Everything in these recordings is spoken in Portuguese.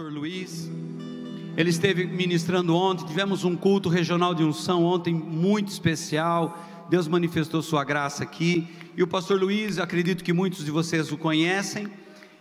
pastor Luiz. Ele esteve ministrando ontem, tivemos um culto regional de unção ontem muito especial. Deus manifestou sua graça aqui. E o pastor Luiz, acredito que muitos de vocês o conhecem,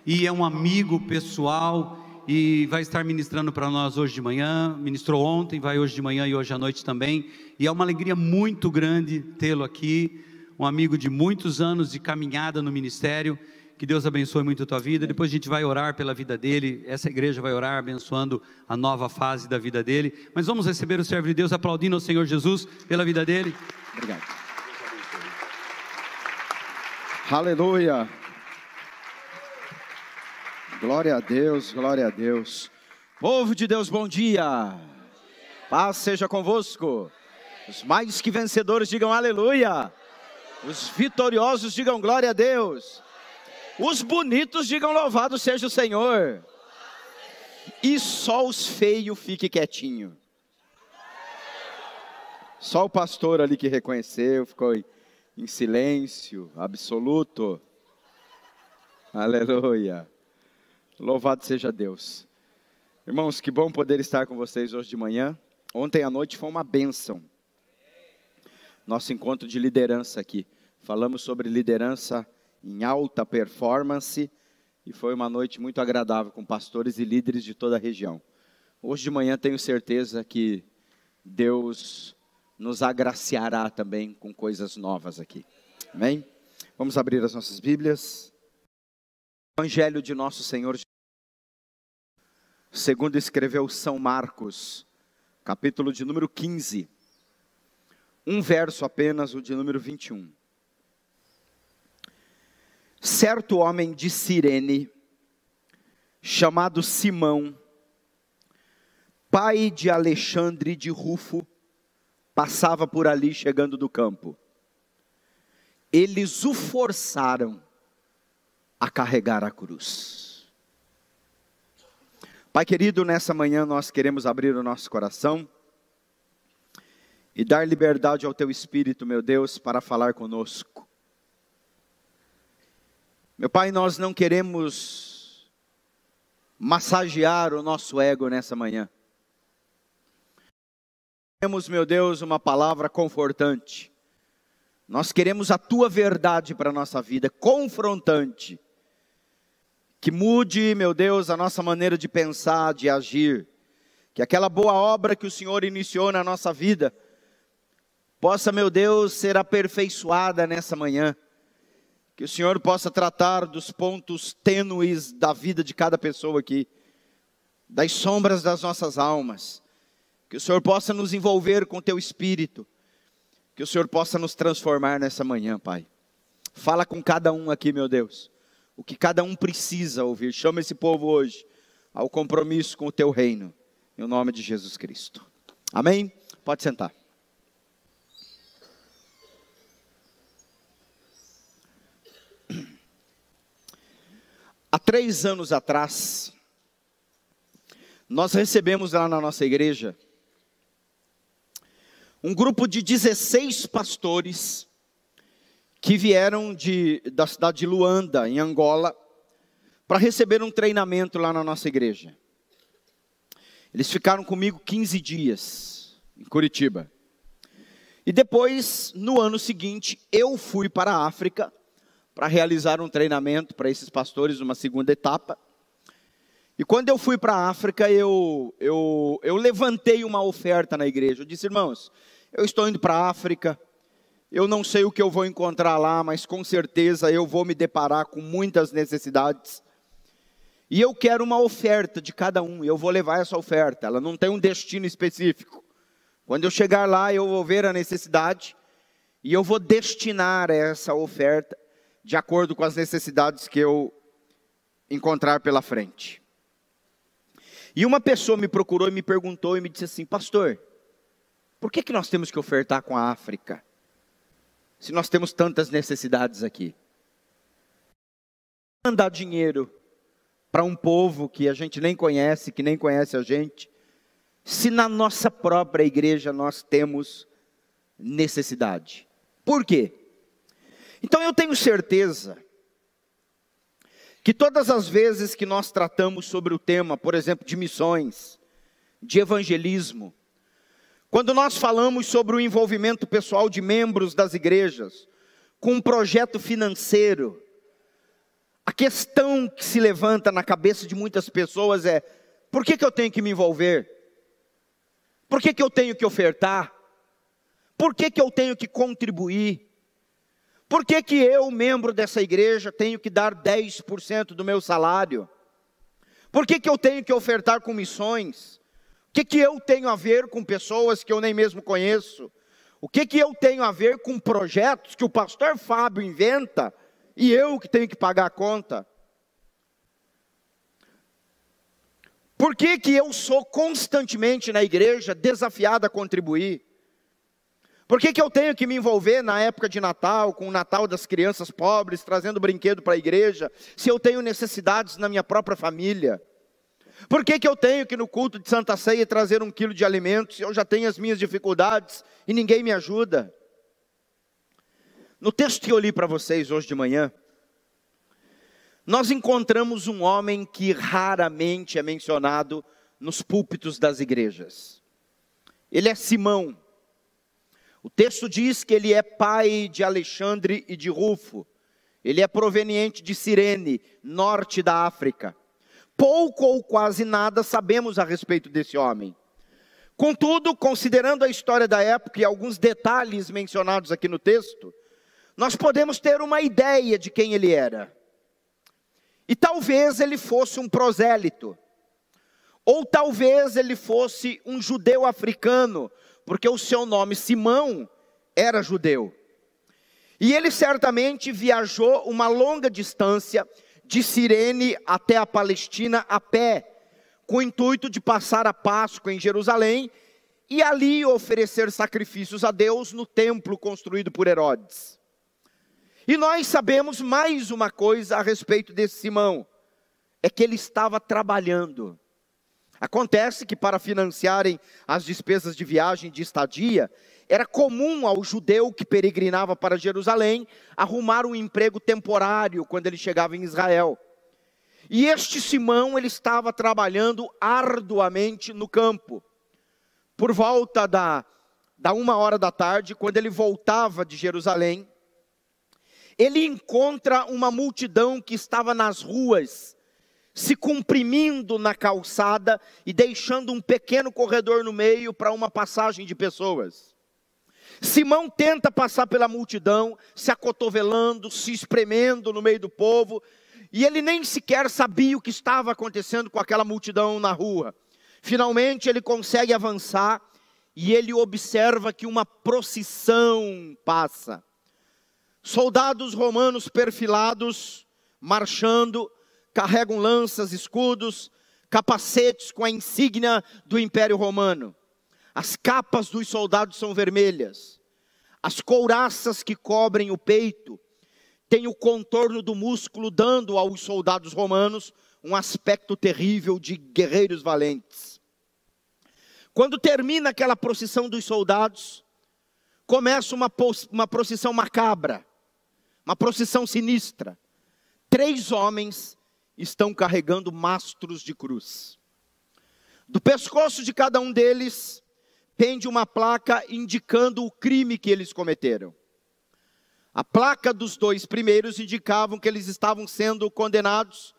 e é um amigo pessoal, e vai estar ministrando para nós hoje de manhã. Ministrou ontem, vai hoje de manhã e hoje à noite também. E é uma alegria muito grande tê-lo aqui, um amigo de muitos anos de caminhada no ministério. Que Deus abençoe muito a tua vida. Depois a gente vai orar pela vida dele. Essa igreja vai orar abençoando a nova fase da vida dele. Mas vamos receber o servo de Deus aplaudindo ao Senhor Jesus pela vida dele. Obrigado. Aleluia. Glória a Deus, glória a Deus. Povo de Deus, bom dia. Paz seja convosco. Os mais que vencedores digam aleluia. Os vitoriosos digam glória a Deus. Os bonitos digam louvado seja o Senhor. E só os feios fiquem quietinho. Só o pastor ali que reconheceu, ficou em silêncio absoluto. Aleluia. Louvado seja Deus. Irmãos, que bom poder estar com vocês hoje de manhã. Ontem à noite foi uma bênção. Nosso encontro de liderança aqui. Falamos sobre liderança em alta performance, e foi uma noite muito agradável com pastores e líderes de toda a região. Hoje de manhã tenho certeza que Deus nos agraciará também com coisas novas aqui. Amém? Vamos abrir as nossas Bíblias. Evangelho de nosso Senhor Jesus, segundo escreveu São Marcos, capítulo de número 15, um verso apenas, o de número 21. Certo homem de Cirene, chamado Simão, pai de Alexandre e de Rufo, passava por ali chegando do campo. Eles o forçaram a carregar a cruz. Pai querido, nessa manhã nós queremos abrir o nosso coração e dar liberdade ao Teu Espírito, meu Deus, para falar conosco. Meu Pai, nós não queremos massagear o nosso ego nessa manhã. Queremos, meu Deus, uma palavra confortante. Nós queremos a Tua verdade para a nossa vida, confrontante. Que mude, meu Deus, a nossa maneira de pensar, de agir. Que aquela boa obra que o Senhor iniciou na nossa vida, possa, meu Deus, ser aperfeiçoada nessa manhã. Que o Senhor possa tratar dos pontos tênues da vida de cada pessoa aqui, das sombras das nossas almas. Que o Senhor possa nos envolver com o Teu Espírito. Que o Senhor possa nos transformar nessa manhã, Pai. Fala com cada um aqui, meu Deus. O que cada um precisa ouvir. Chama esse povo hoje ao compromisso com o Teu reino. Em nome de Jesus Cristo. Amém? Pode sentar. Há 3 anos atrás, nós recebemos lá na nossa igreja um grupo de 16 pastores que vieram da cidade de Luanda, em Angola, para receber um treinamento lá na nossa igreja. Eles ficaram comigo 15 dias em Curitiba. E depois, no ano seguinte, eu fui para a África para realizar um treinamento para esses pastores, uma segunda etapa. E quando eu fui para a África, eu levantei uma oferta na igreja. Eu disse, irmãos, eu estou indo para a África, eu não sei o que eu vou encontrar lá, mas com certeza eu vou me deparar com muitas necessidades. E eu quero uma oferta de cada um, eu vou levar essa oferta, ela não tem um destino específico. Quando eu chegar lá, eu vou ver a necessidade e eu vou destinar essa oferta de acordo com as necessidades que eu encontrar pela frente. E uma pessoa me procurou e me perguntou e me disse assim, pastor, por que nós temos que ofertar com a África? Se nós temos tantas necessidades aqui. Mandar dinheiro para um povo que a gente nem conhece, que nem conhece a gente, se na nossa própria igreja nós temos necessidade. Por quê? Então eu tenho certeza que todas as vezes que nós tratamos sobre o tema, por exemplo, de missões, de evangelismo, quando nós falamos sobre o envolvimento pessoal de membros das igrejas, com um projeto financeiro, a questão que se levanta na cabeça de muitas pessoas é: por que eu tenho que me envolver? Por que eu tenho que ofertar? Por que eu tenho que contribuir? Por que eu, membro dessa igreja, tenho que dar 10% do meu salário? Por que eu tenho que ofertar com missões? O que eu tenho a ver com pessoas que eu nem mesmo conheço? O que eu tenho a ver com projetos que o pastor Fábio inventa e eu que tenho que pagar a conta? Por que eu sou constantemente na igreja desafiado a contribuir? Por que eu tenho que me envolver na época de Natal, com o Natal das crianças pobres, trazendo brinquedo para a igreja, se eu tenho necessidades na minha própria família? Por que eu tenho que no culto de Santa Ceia trazer 1 quilo de alimentos, se eu já tenho as minhas dificuldades e ninguém me ajuda? No texto que eu li para vocês hoje de manhã, nós encontramos um homem que raramente é mencionado nos púlpitos das igrejas. Ele é Simão. O texto diz que ele é pai de Alexandre e de Rufo. Ele é proveniente de Cirene, norte da África. Pouco ou quase nada sabemos a respeito desse homem. Contudo, considerando a história da época e alguns detalhes mencionados aqui no texto, nós podemos ter uma ideia de quem ele era. E talvez ele fosse um prosélito, ou talvez ele fosse um judeu africano, porque o seu nome Simão era judeu. E ele certamente viajou uma longa distância de Cirene até a Palestina a pé, com o intuito de passar a Páscoa em Jerusalém e ali oferecer sacrifícios a Deus no templo construído por Herodes. E nós sabemos mais uma coisa a respeito desse Simão, é que ele estava trabalhando. Acontece que para financiarem as despesas de viagem de estadia, era comum ao judeu que peregrinava para Jerusalém arrumar um emprego temporário quando ele chegava em Israel. E este Simão, ele estava trabalhando arduamente no campo. Por volta da 1h da tarde, quando ele voltava de Jerusalém, ele encontra uma multidão que estava nas ruas, se comprimindo na calçada e deixando um pequeno corredor no meio para uma passagem de pessoas. Simão tenta passar pela multidão, se acotovelando, se espremendo no meio do povo, e ele nem sequer sabia o que estava acontecendo com aquela multidão na rua. Finalmente ele consegue avançar e ele observa que uma procissão passa. Soldados romanos perfilados, marchando, carregam lanças, escudos, capacetes com a insígnia do Império Romano. As capas dos soldados são vermelhas. As couraças que cobrem o peito têm o contorno do músculo, dando aos soldados romanos um aspecto terrível de guerreiros valentes. Quando termina aquela procissão dos soldados, começa uma procissão macabra, uma procissão sinistra. 3 homens estão carregando mastros de cruz. Do pescoço de cada um deles pende uma placa indicando o crime que eles cometeram. A placa dos 2 primeiros indicavam que eles estavam sendo condenados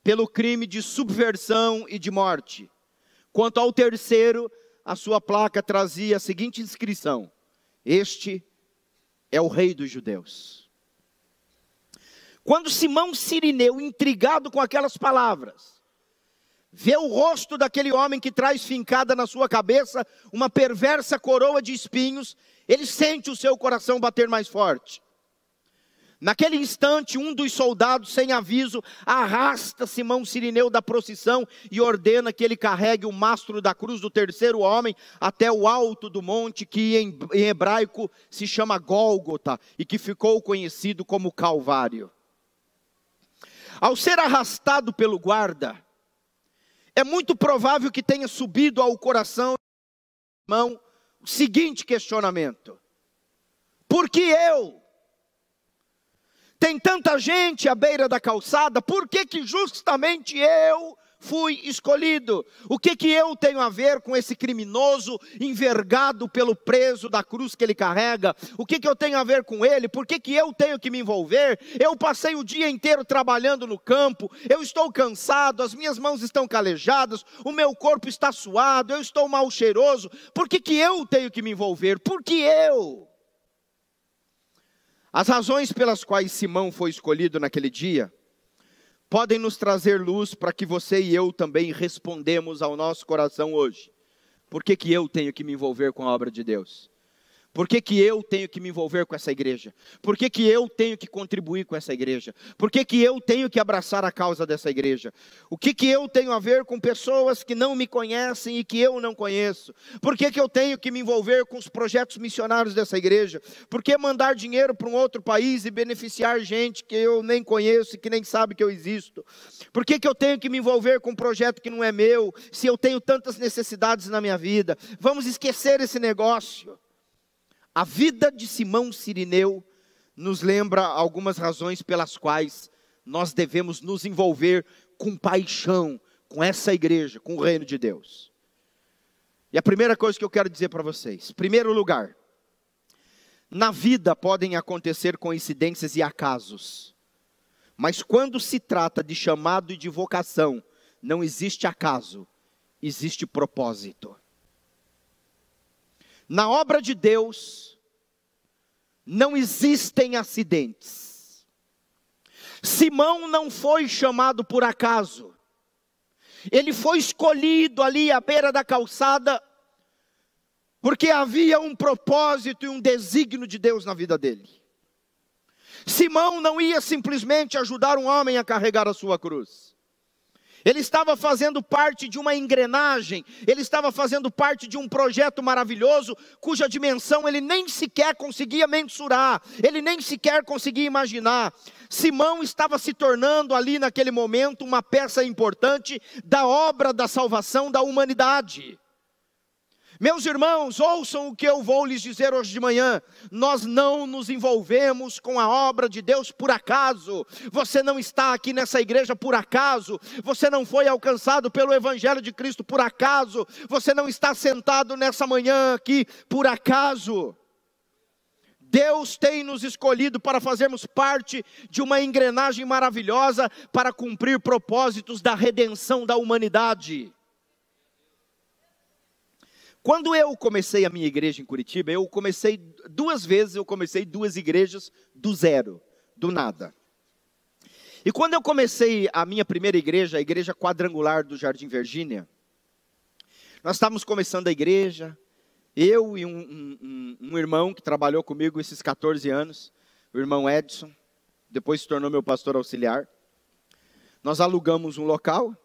pelo crime de subversão e de morte. Quanto ao terceiro, a sua placa trazia a seguinte inscrição: este é o rei dos judeus. Quando Simão Cirineu, intrigado com aquelas palavras, vê o rosto daquele homem que traz fincada na sua cabeça uma perversa coroa de espinhos, ele sente o seu coração bater mais forte. Naquele instante, um dos soldados, sem aviso, arrasta Simão Cirineu da procissão e ordena que ele carregue o mastro da cruz do terceiro homem até o alto do monte, que em hebraico se chama Gólgota e que ficou conhecido como Calvário. Ao ser arrastado pelo guarda, é muito provável que tenha subido ao coração de Simão o seguinte questionamento: por que eu? Tem tanta gente à beira da calçada, por que que justamente eu fui escolhido? O que que eu tenho a ver com esse criminoso envergado pelo peso da cruz que ele carrega? O que que eu tenho a ver com ele? Por que que eu tenho que me envolver? Eu passei o dia inteiro trabalhando no campo, eu estou cansado, as minhas mãos estão calejadas, o meu corpo está suado, eu estou mal cheiroso. Por que que eu tenho que me envolver? Por que eu? As razões pelas quais Simão foi escolhido naquele dia podem nos trazer luz para que você e eu também respondemos ao nosso coração hoje. Por que que eu tenho que me envolver com a obra de Deus? Por que que eu tenho que me envolver com essa igreja? Por que que eu tenho que contribuir com essa igreja? Por que que eu tenho que abraçar a causa dessa igreja? O que que eu tenho a ver com pessoas que não me conhecem e que eu não conheço? Por que que eu tenho que me envolver com os projetos missionários dessa igreja? Por que mandar dinheiro para um outro país e beneficiar gente que eu nem conheço e que nem sabe que eu existo? Por que que eu tenho que me envolver com um projeto que não é meu, se eu tenho tantas necessidades na minha vida? Vamos esquecer esse negócio. A vida de Simão Cirineu nos lembra algumas razões pelas quais nós devemos nos envolver com paixão com essa igreja, com o reino de Deus. E a primeira coisa que eu quero dizer para vocês, em primeiro lugar, na vida podem acontecer coincidências e acasos, mas quando se trata de chamado e de vocação, não existe acaso, existe propósito. Na obra de Deus, não existem acidentes. Simão não foi chamado por acaso. Ele foi escolhido ali à beira da calçada, porque havia um propósito e um desígnio de Deus na vida dele. Simão não ia simplesmente ajudar um homem a carregar a sua cruz. Ele estava fazendo parte de uma engrenagem, ele estava fazendo parte de um projeto maravilhoso, cuja dimensão ele nem sequer conseguia mensurar, ele nem sequer conseguia imaginar. Simão estava se tornando ali naquele momento uma peça importante da obra da salvação da humanidade. Meus irmãos, ouçam o que eu vou lhes dizer hoje de manhã. Nós não nos envolvemos com a obra de Deus por acaso. Você não está aqui nessa igreja por acaso. Você não foi alcançado pelo Evangelho de Cristo por acaso. Você não está sentado nessa manhã aqui por acaso. Deus tem nos escolhido para fazermos parte de uma engrenagem maravilhosa para cumprir propósitos da redenção da humanidade. Quando eu comecei a minha igreja em Curitiba, eu comecei duas igrejas do zero, do nada. E quando eu comecei a minha primeira igreja, a igreja quadrangular do Jardim Virgínia, nós estávamos começando a igreja, eu e um irmão que trabalhou comigo esses 14 anos, o irmão Edson, depois se tornou meu pastor auxiliar. Nós alugamos um local.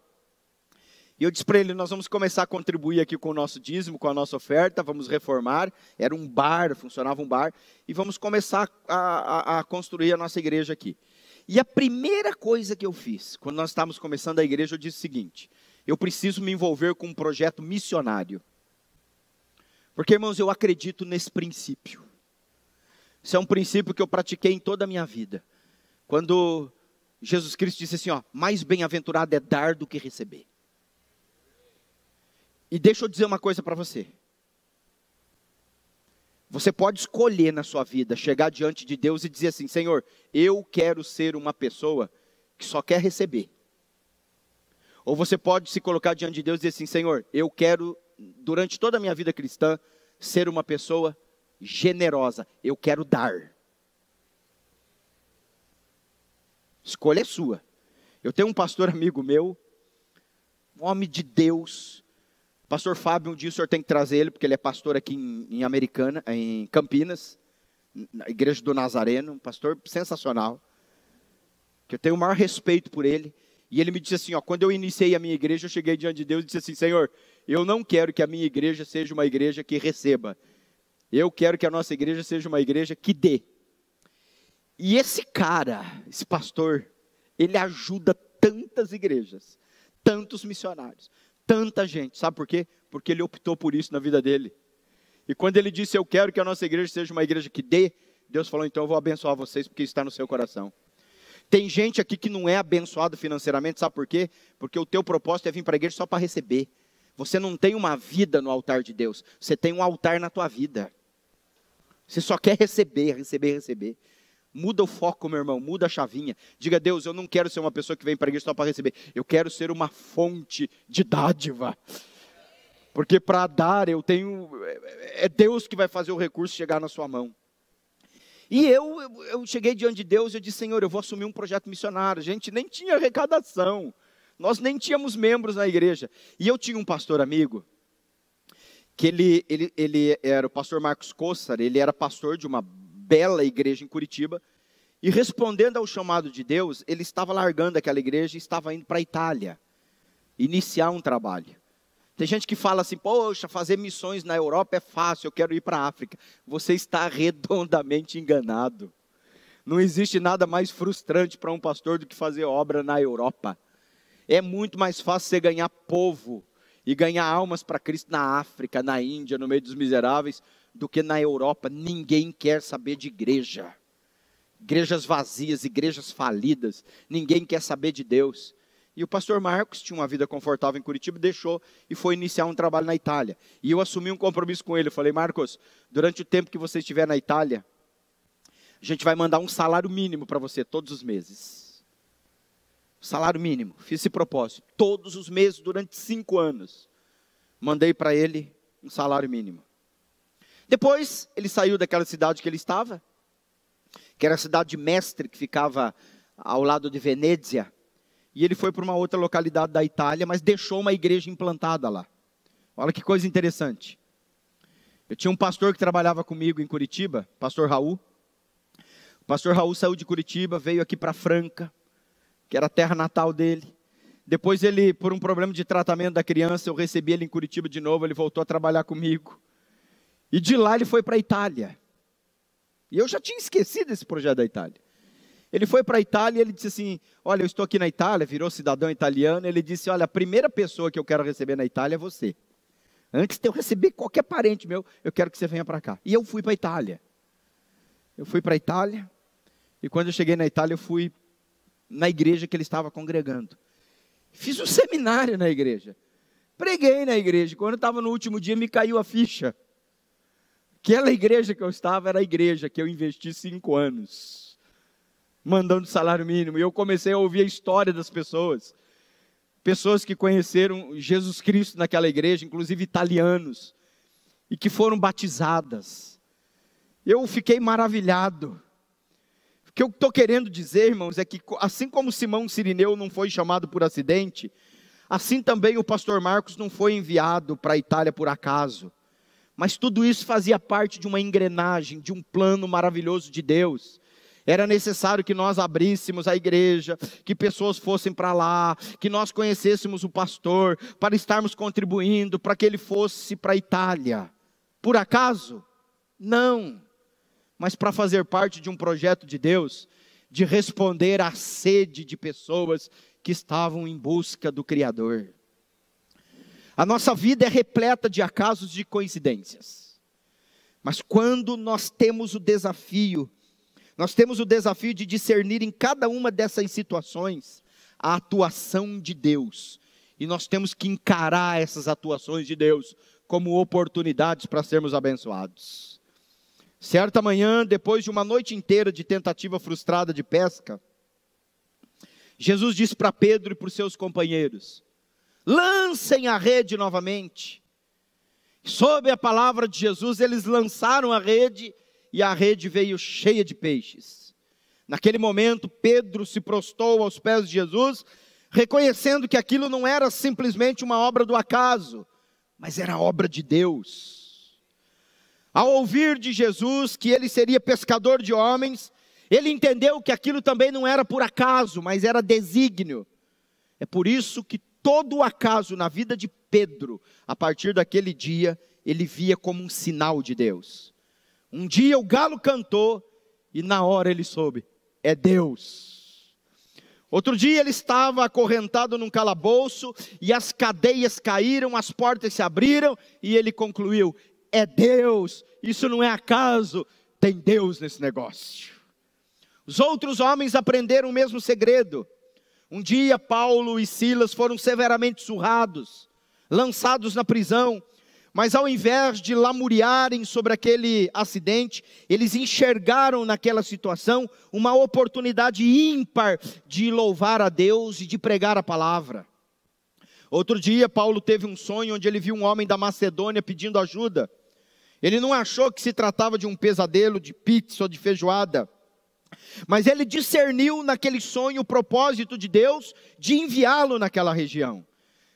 E eu disse para ele, nós vamos começar a contribuir aqui com o nosso dízimo, com a nossa oferta, vamos reformar, era um bar, funcionava um bar, e vamos começar a construir a nossa igreja aqui. E a primeira coisa que eu fiz, quando nós estávamos começando a igreja, eu disse o seguinte, eu preciso me envolver com um projeto missionário. Porque, irmãos, eu acredito nesse princípio. Isso é um princípio que eu pratiquei em toda a minha vida. Quando Jesus Cristo disse assim, mais bem-aventurado é dar do que receber. E deixa eu dizer uma coisa para você. Você pode escolher na sua vida, chegar diante de Deus e dizer assim, Senhor, eu quero ser uma pessoa que só quer receber. Ou você pode se colocar diante de Deus e dizer assim, Senhor, eu quero, durante toda a minha vida cristã, ser uma pessoa generosa. Eu quero dar. Escolha é sua. Eu tenho um pastor amigo meu, um homem de Deus. Pastor Fábio, um dia o senhor tem que trazer ele, porque ele é pastor aqui em Campinas, na igreja do Nazareno, um pastor sensacional, que eu tenho o maior respeito por ele. E ele me disse assim, quando eu iniciei a minha igreja, eu cheguei diante de Deus e disse assim, Senhor, eu não quero que a minha igreja seja uma igreja que receba. Eu quero que a nossa igreja seja uma igreja que dê. E esse cara, esse pastor, ele ajuda tantas igrejas, tantos missionários, tanta gente, sabe por quê? Porque ele optou por isso na vida dele. E quando ele disse, eu quero que a nossa igreja seja uma igreja que dê, Deus falou, então eu vou abençoar vocês, porque isso está no seu coração. Tem gente aqui que não é abençoado financeiramente, sabe por quê? Porque o teu propósito é vir para a igreja só para receber. Você não tem uma vida no altar de Deus, você tem um altar na tua vida. Você só quer receber, receber, receber. Muda o foco, meu irmão, muda a chavinha. Diga: Deus, eu não quero ser uma pessoa que vem para a igreja só para receber. Eu quero ser uma fonte de dádiva. Porque para dar é Deus que vai fazer o recurso chegar na sua mão. E eu cheguei diante de Deus e eu disse: Senhor, eu vou assumir um projeto missionário. A gente nem tinha arrecadação. Nós nem tínhamos membros na igreja. E eu tinha um pastor amigo, que ele era o pastor Marcos Kossar, ele era pastor de uma bela igreja em Curitiba, e respondendo ao chamado de Deus, ele estava largando aquela igreja e estava indo para a Itália, iniciar um trabalho. Tem gente que fala assim: poxa, fazer missões na Europa é fácil, eu quero ir para a África. Você está redondamente enganado. Não existe nada mais frustrante para um pastor do que fazer obra na Europa. É muito mais fácil você ganhar povo e ganhar almas para Cristo na África, na Índia, no meio dos miseráveis, do que na Europa. Ninguém quer saber de igreja. Igrejas vazias, igrejas falidas. Ninguém quer saber de Deus. E o pastor Marcos tinha uma vida confortável em Curitiba, deixou e foi iniciar um trabalho na Itália. E eu assumi um compromisso com ele. Eu falei: Marcos, durante o tempo que você estiver na Itália, a gente vai mandar um salário mínimo para você todos os meses. Salário mínimo, fiz esse propósito. Todos os meses, durante 5 anos, mandei para ele um salário mínimo. Depois, ele saiu daquela cidade que ele estava, que era a cidade de Mestre, que ficava ao lado de Venezia, e ele foi para uma outra localidade da Itália, mas deixou uma igreja implantada lá. Olha que coisa interessante. Eu tinha um pastor que trabalhava comigo em Curitiba, pastor Raul. O pastor Raul saiu de Curitiba, veio aqui para Franca, que era a terra natal dele. Depois ele, por um problema de tratamento da criança, eu recebi ele em Curitiba de novo, ele voltou a trabalhar comigo. E de lá ele foi para a Itália. E eu já tinha esquecido esse projeto da Itália. Ele foi para a Itália e ele disse assim: olha, eu estou aqui na Itália, virou cidadão italiano. Ele disse: olha, a primeira pessoa que eu quero receber na Itália é você. Antes de eu receber qualquer parente meu, eu quero que você venha para cá. E eu fui para a Itália. Eu fui para a Itália, e quando eu cheguei na Itália, eu fui na igreja que ele estava congregando. Fiz um seminário na igreja. Preguei na igreja. Quando eu estava no último dia, me caiu a ficha. Aquela igreja que eu estava era a igreja que eu investi 5 anos, mandando salário mínimo. E eu comecei a ouvir a história das pessoas. Pessoas que conheceram Jesus Cristo naquela igreja, inclusive italianos, e que foram batizadas. Eu fiquei maravilhado. O que eu estou querendo dizer, irmãos, é que assim como Simão Cirineu não foi chamado por acidente, assim também o pastor Marcos não foi enviado para a Itália por acaso. Mas tudo isso fazia parte de uma engrenagem, de um plano maravilhoso de Deus. Era necessário que nós abríssemos a igreja, que pessoas fossem para lá, que nós conhecêssemos o pastor, para estarmos contribuindo, para que ele fosse para a Itália. Por acaso? Não. Mas para fazer parte de um projeto de Deus, de responder à sede de pessoas que estavam em busca do Criador. A nossa vida é repleta de acasos e de coincidências. Mas quando nós temos o desafio de discernir em cada uma dessas situações a atuação de Deus. E nós temos que encarar essas atuações de Deus como oportunidades para sermos abençoados. Certa manhã, depois de uma noite inteira de tentativa frustrada de pesca, Jesus disse para Pedro e para os seus companheiros: lancem a rede novamente. Sob a palavra de Jesus, eles lançaram a rede e a rede veio cheia de peixes. Naquele momento, Pedro se prostrou aos pés de Jesus, reconhecendo que aquilo não era simplesmente uma obra do acaso, mas era obra de Deus. Ao ouvir de Jesus que ele seria pescador de homens, ele entendeu que aquilo também não era por acaso, mas era desígnio. É por isso que todo o acaso na vida de Pedro, a partir daquele dia, ele via como um sinal de Deus. Um dia o galo cantou e na hora ele soube: é Deus. Outro dia ele estava acorrentado num calabouço e as cadeias caíram, as portas se abriram e ele concluiu: é Deus, isso não é acaso, tem Deus nesse negócio. Os outros homens aprenderam o mesmo segredo. Um dia Paulo e Silas foram severamente surrados, lançados na prisão, mas ao invés de lamuriarem sobre aquele acidente, eles enxergaram naquela situação uma oportunidade ímpar de louvar a Deus e de pregar a palavra. Outro dia Paulo teve um sonho onde ele viu um homem da Macedônia pedindo ajuda. Ele não achou que se tratava de um pesadelo, de pizza ou de feijoada, mas ele discerniu naquele sonho o propósito de Deus de enviá-lo naquela região.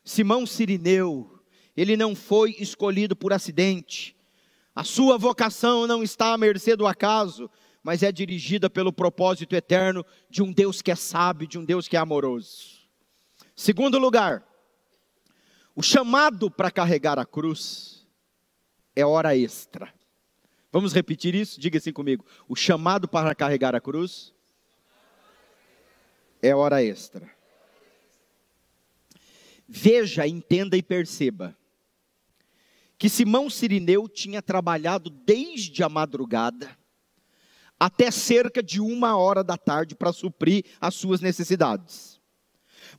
Simão Cirineu, ele não foi escolhido por acidente. A sua vocação não está à mercê do acaso, mas é dirigida pelo propósito eterno de um Deus que é sábio, de um Deus que é amoroso. Segundo lugar, o chamado para carregar a cruz é hora extra. Vamos repetir isso? Diga assim comigo. O chamado para carregar a cruz é hora extra. Veja, entenda e perceba que Simão Cirineu tinha trabalhado desde a madrugada até cerca de 1h da tarde para suprir as suas necessidades.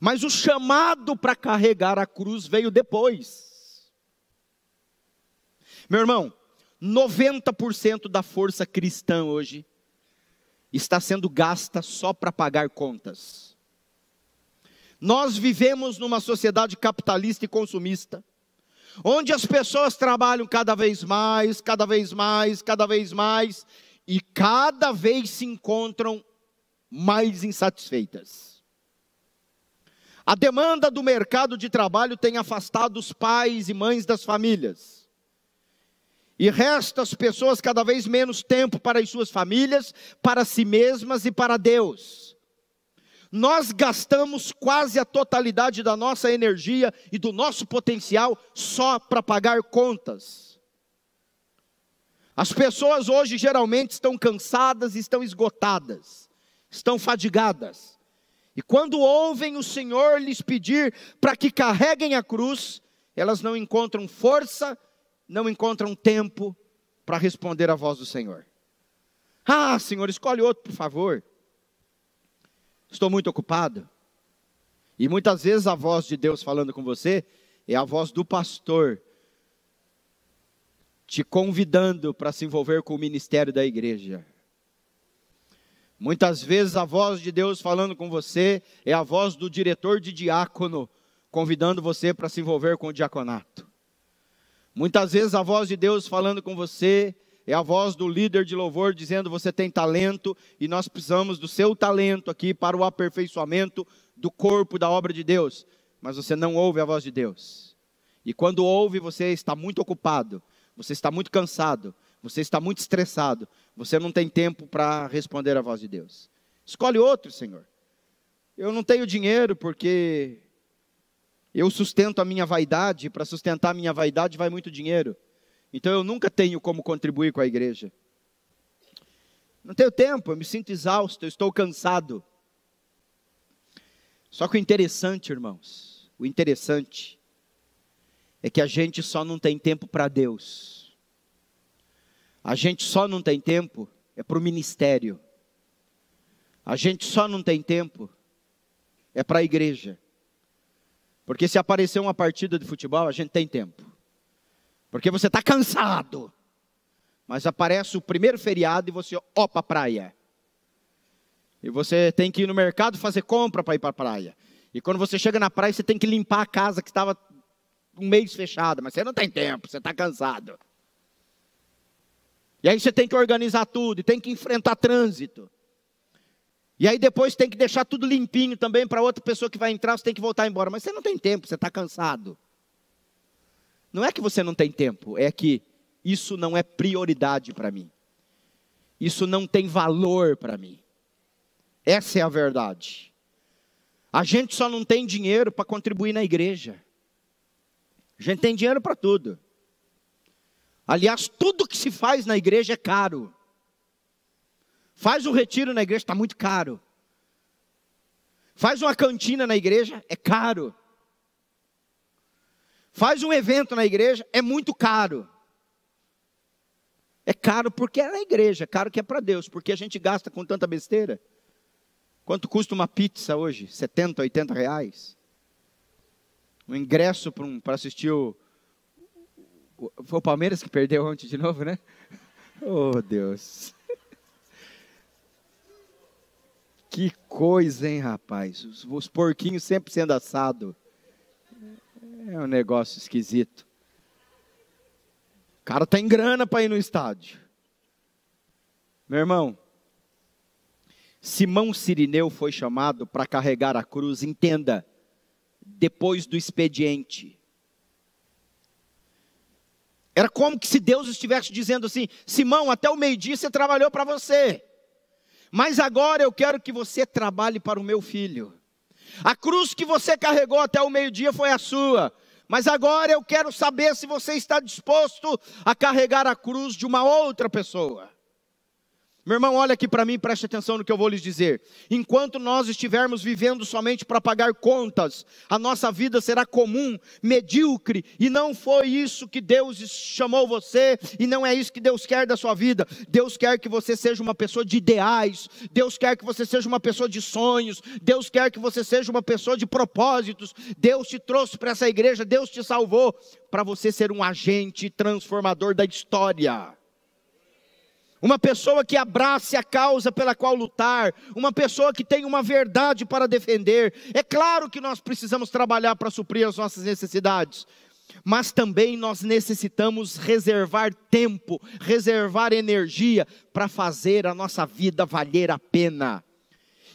Mas o chamado para carregar a cruz veio depois. Meu irmão, 90% da força cristã hoje está sendo gasta só para pagar contas. Nós vivemos numa sociedade capitalista e consumista, onde as pessoas trabalham cada vez mais, cada vez mais, cada vez mais, e cada vez se encontram mais insatisfeitas. A demanda do mercado de trabalho tem afastado os pais e mães das famílias. E resta às pessoas cada vez menos tempo para as suas famílias, para si mesmas e para Deus. Nós gastamos quase a totalidade da nossa energia e do nosso potencial só para pagar contas. As pessoas hoje geralmente estão cansadas, estão esgotadas, estão fadigadas. E quando ouvem o Senhor lhes pedir para que carreguem a cruz, elas não encontram força, não encontram tempo para responder à voz do Senhor. Ah, Senhor, escolhe outro, por favor. Estou muito ocupado. E muitas vezes a voz de Deus falando com você é a voz do pastor te convidando para se envolver com o ministério da igreja. Muitas vezes a voz de Deus falando com você é a voz do diretor de diácono convidando você para se envolver com o diaconato. Muitas vezes a voz de Deus falando com você é a voz do líder de louvor dizendo: você tem talento e nós precisamos do seu talento aqui para o aperfeiçoamento do corpo da obra de Deus. Mas você não ouve a voz de Deus. E quando ouve, você está muito ocupado, você está muito cansado, você está muito estressado, você não tem tempo para responder a voz de Deus. Escolhe outro, Senhor. Eu não tenho dinheiro porque eu sustento a minha vaidade, para sustentar a minha vaidade vai muito dinheiro. Então eu nunca tenho como contribuir com a igreja. Não tenho tempo, eu me sinto exausto, eu estou cansado. Só que o interessante, irmãos, o interessante é que a gente só não tem tempo para Deus. A gente só não tem tempo para o ministério. A gente só não tem tempo para a igreja. Porque se aparecer uma partida de futebol, a gente tem tempo. Porque você está cansado. Mas aparece o primeiro feriado e você para a praia. E você tem que ir no mercado fazer compra para ir para a praia. E quando você chega na praia, você tem que limpar a casa que estava um mês fechada. Mas você não tem tempo, você está cansado. E aí você tem que organizar tudo, e tem que enfrentar trânsito. E aí depois tem que deixar tudo limpinho também para outra pessoa que vai entrar, você tem que voltar embora. Mas você não tem tempo, você está cansado. Não é que você não tem tempo, é que isso não é prioridade para mim. Isso não tem valor para mim. Essa é a verdade. A gente só não tem dinheiro para contribuir na igreja. A gente tem dinheiro para tudo. Aliás, tudo que se faz na igreja é caro. Faz um retiro na igreja, está muito caro. Faz uma cantina na igreja, é caro. Faz um evento na igreja, é muito caro. É caro porque é na igreja, é caro que é para Deus, porque a gente gasta com tanta besteira. Quanto custa uma pizza hoje? 70, 80 reais. Um ingresso para assistir foi o Palmeiras que perdeu ontem de novo, né? Oh, Deus. Que coisa, hein, rapaz? Os porquinhos sempre sendo assado. É um negócio esquisito. O cara tem grana para ir no estádio. Meu irmão, Simão Cirineu foi chamado para carregar a cruz, entenda, depois do expediente. Era como que se Deus estivesse dizendo assim: Simão, até o meio-dia você trabalhou para você, mas agora eu quero que você trabalhe para o meu filho. A cruz que você carregou até o meio-dia foi a sua, mas agora eu quero saber se você está disposto a carregar a cruz de uma outra pessoa. Meu irmão, olha aqui para mim, preste atenção no que eu vou lhes dizer. Enquanto nós estivermos vivendo somente para pagar contas, a nossa vida será comum, medíocre, e não foi isso que Deus chamou você, e não é isso que Deus quer da sua vida. Deus quer que você seja uma pessoa de ideais, Deus quer que você seja uma pessoa de sonhos, Deus quer que você seja uma pessoa de propósitos. Deus te trouxe para essa igreja, Deus te salvou para você ser um agente transformador da história. Uma pessoa que abrace a causa pela qual lutar, uma pessoa que tem uma verdade para defender. É claro que nós precisamos trabalhar para suprir as nossas necessidades, mas também nós necessitamos reservar tempo, reservar energia para fazer a nossa vida valer a pena.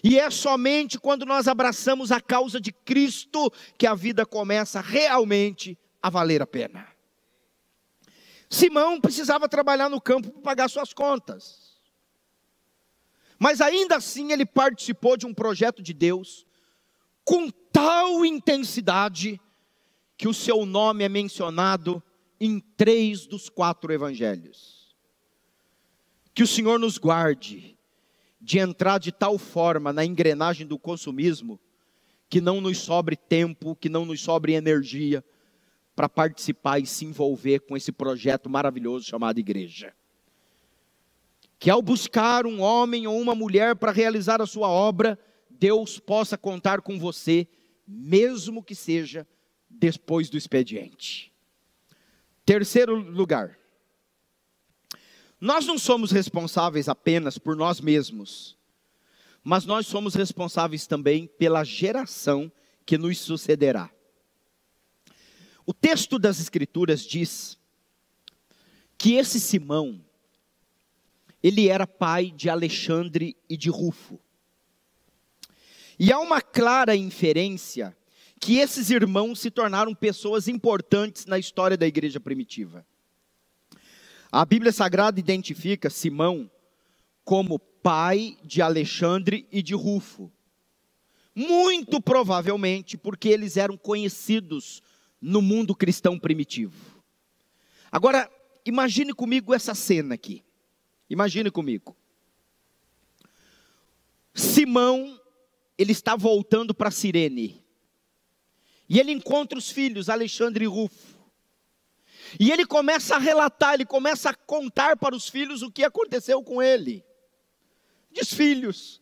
E é somente quando nós abraçamos a causa de Cristo que a vida começa realmente a valer a pena. Simão precisava trabalhar no campo para pagar suas contas, mas ainda assim ele participou de um projeto de Deus com tal intensidade que o seu nome é mencionado em 3 dos 4 evangelhos. Que o Senhor nos guarde de entrar de tal forma na engrenagem do consumismo que não nos sobre tempo, que não nos sobre energia para participar e se envolver com esse projeto maravilhoso chamado igreja. Que ao buscar um homem ou uma mulher para realizar a sua obra, Deus possa contar com você, mesmo que seja depois do expediente. Terceiro lugar, nós não somos responsáveis apenas por nós mesmos, mas nós somos responsáveis também pela geração que nos sucederá. O texto das Escrituras diz que esse Simão, ele era pai de Alexandre e de Rufo. E há uma clara inferência que esses irmãos se tornaram pessoas importantes na história da igreja primitiva. A Bíblia Sagrada identifica Simão como pai de Alexandre e de Rufo. Muito provavelmente porque eles eram conhecidos no mundo cristão primitivo. Agora, imagine comigo essa cena aqui. Imagine comigo. Simão, ele está voltando para Cirene. E ele encontra os filhos, Alexandre e Rufo. E ele começa a relatar, ele começa a contar para os filhos o que aconteceu com ele. Diz: filhos,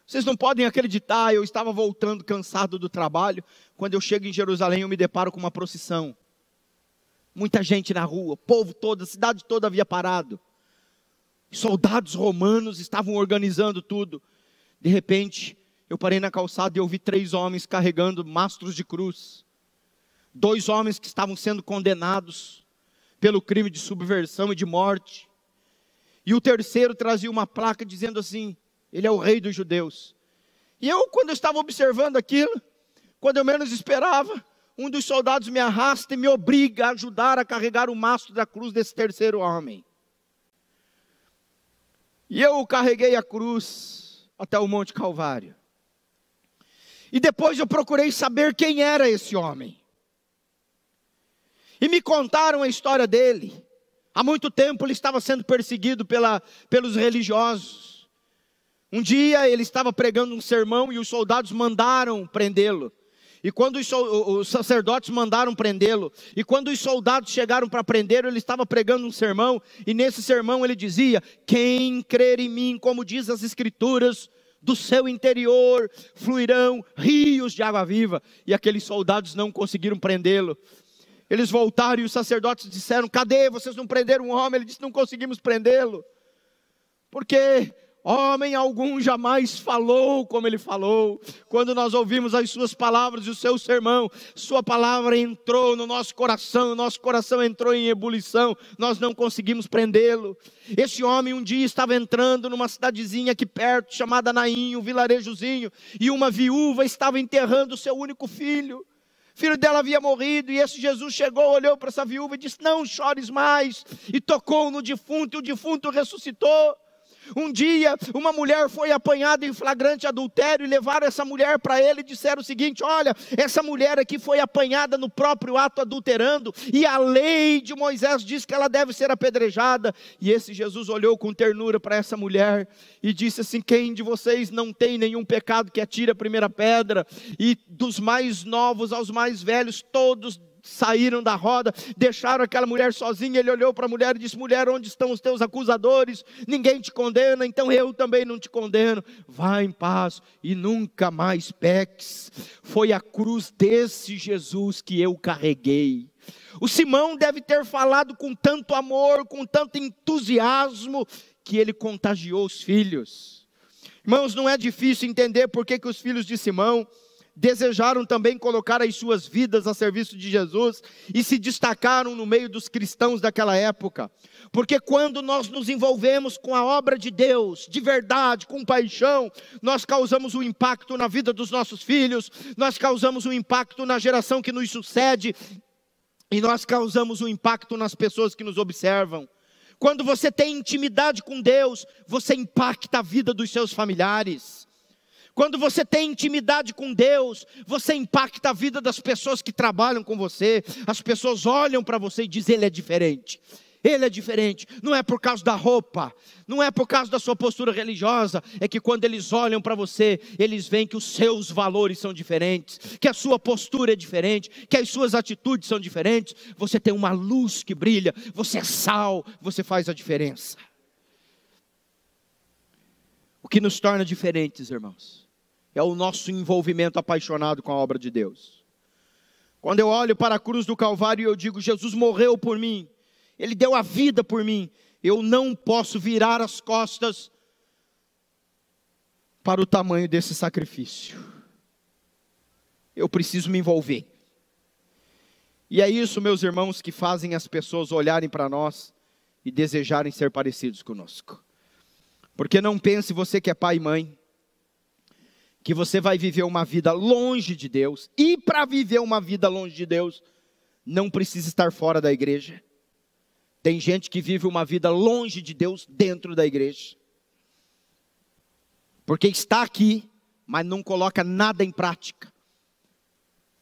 vocês não podem acreditar, eu estava voltando cansado do trabalho. Quando eu chego em Jerusalém, eu me deparo com uma procissão. Muita gente na rua, o povo todo, a cidade toda havia parado. Soldados romanos estavam organizando tudo. De repente, eu parei na calçada e eu vi 3 homens carregando mastros de cruz. 2 homens que estavam sendo condenados pelo crime de subversão e de morte. E o terceiro trazia uma placa dizendo assim: ele é o rei dos judeus. E eu, quando eu estava observando aquilo, quando eu menos esperava, um dos soldados me arrasta e me obriga a ajudar a carregar o mastro da cruz desse terceiro homem. E eu carreguei a cruz até o Monte Calvário. E depois eu procurei saber quem era esse homem. E me contaram a história dele. Há muito tempo ele estava sendo perseguido pelos religiosos. Um dia ele estava pregando um sermão e os soldados mandaram prendê-lo. E quando os sacerdotes mandaram prendê-lo, e quando os soldados chegaram para prendê-lo, ele estava pregando um sermão, e nesse sermão ele dizia: quem crer em mim, como diz as Escrituras, do seu interior fluirão rios de água viva. E aqueles soldados não conseguiram prendê-lo. Eles voltaram e os sacerdotes disseram: cadê? Vocês não prenderam um homem? Ele disse: não conseguimos prendê-lo, porque homem algum jamais falou como ele falou. Quando nós ouvimos as suas palavras e o seu sermão, sua palavra entrou no nosso coração entrou em ebulição, nós não conseguimos prendê-lo. Esse homem um dia estava entrando numa cidadezinha aqui perto, chamada Naim, um vilarejozinho, e uma viúva estava enterrando o seu único filho. O filho dela havia morrido, e esse Jesus chegou, olhou para essa viúva e disse: não chores mais, e tocou no defunto, e o defunto ressuscitou. Um dia, uma mulher foi apanhada em flagrante adultério, e levaram essa mulher para ele e disseram o seguinte: olha, essa mulher aqui foi apanhada no próprio ato adulterando, e a lei de Moisés diz que ela deve ser apedrejada. E esse Jesus olhou com ternura para essa mulher e disse assim: quem de vocês não tem nenhum pecado, que atire a primeira pedra? E dos mais novos aos mais velhos, todos saíram da roda, deixaram aquela mulher sozinha. Ele olhou para a mulher e disse: mulher, onde estão os teus acusadores? Ninguém te condena, então eu também não te condeno. Vá em paz e nunca mais peques. Foi a cruz desse Jesus que eu carreguei. O Simão deve ter falado com tanto amor, com tanto entusiasmo, que ele contagiou os filhos. Irmãos, não é difícil entender por que os filhos de Simão desejaram também colocar as suas vidas a serviço de Jesus e se destacaram no meio dos cristãos daquela época. Porque quando nós nos envolvemos com a obra de Deus, de verdade, com paixão, nós causamos um impacto na vida dos nossos filhos, nós causamos um impacto na geração que nos sucede, e nós causamos um impacto nas pessoas que nos observam. Quando você tem intimidade com Deus, você impacta a vida dos seus familiares. Quando você tem intimidade com Deus, você impacta a vida das pessoas que trabalham com você. As pessoas olham para você e dizem: ele é diferente. Ele é diferente. Não é por causa da roupa, não é por causa da sua postura religiosa. É que quando eles olham para você, eles veem que os seus valores são diferentes, que a sua postura é diferente, que as suas atitudes são diferentes. Você tem uma luz que brilha, você é sal, você faz a diferença. O que nos torna diferentes, irmãos, é o nosso envolvimento apaixonado com a obra de Deus. Quando eu olho para a cruz do Calvário e eu digo: Jesus morreu por mim, Ele deu a vida por mim, eu não posso virar as costas para o tamanho desse sacrifício. Eu preciso me envolver. E é isso, meus irmãos, que fazem as pessoas olharem para nós e desejarem ser parecidos conosco. Porque não pense você que é pai e mãe, que você vai viver uma vida longe de Deus. E para viver uma vida longe de Deus, não precisa estar fora da igreja. Tem gente que vive uma vida longe de Deus dentro da igreja, porque está aqui, mas não coloca nada em prática,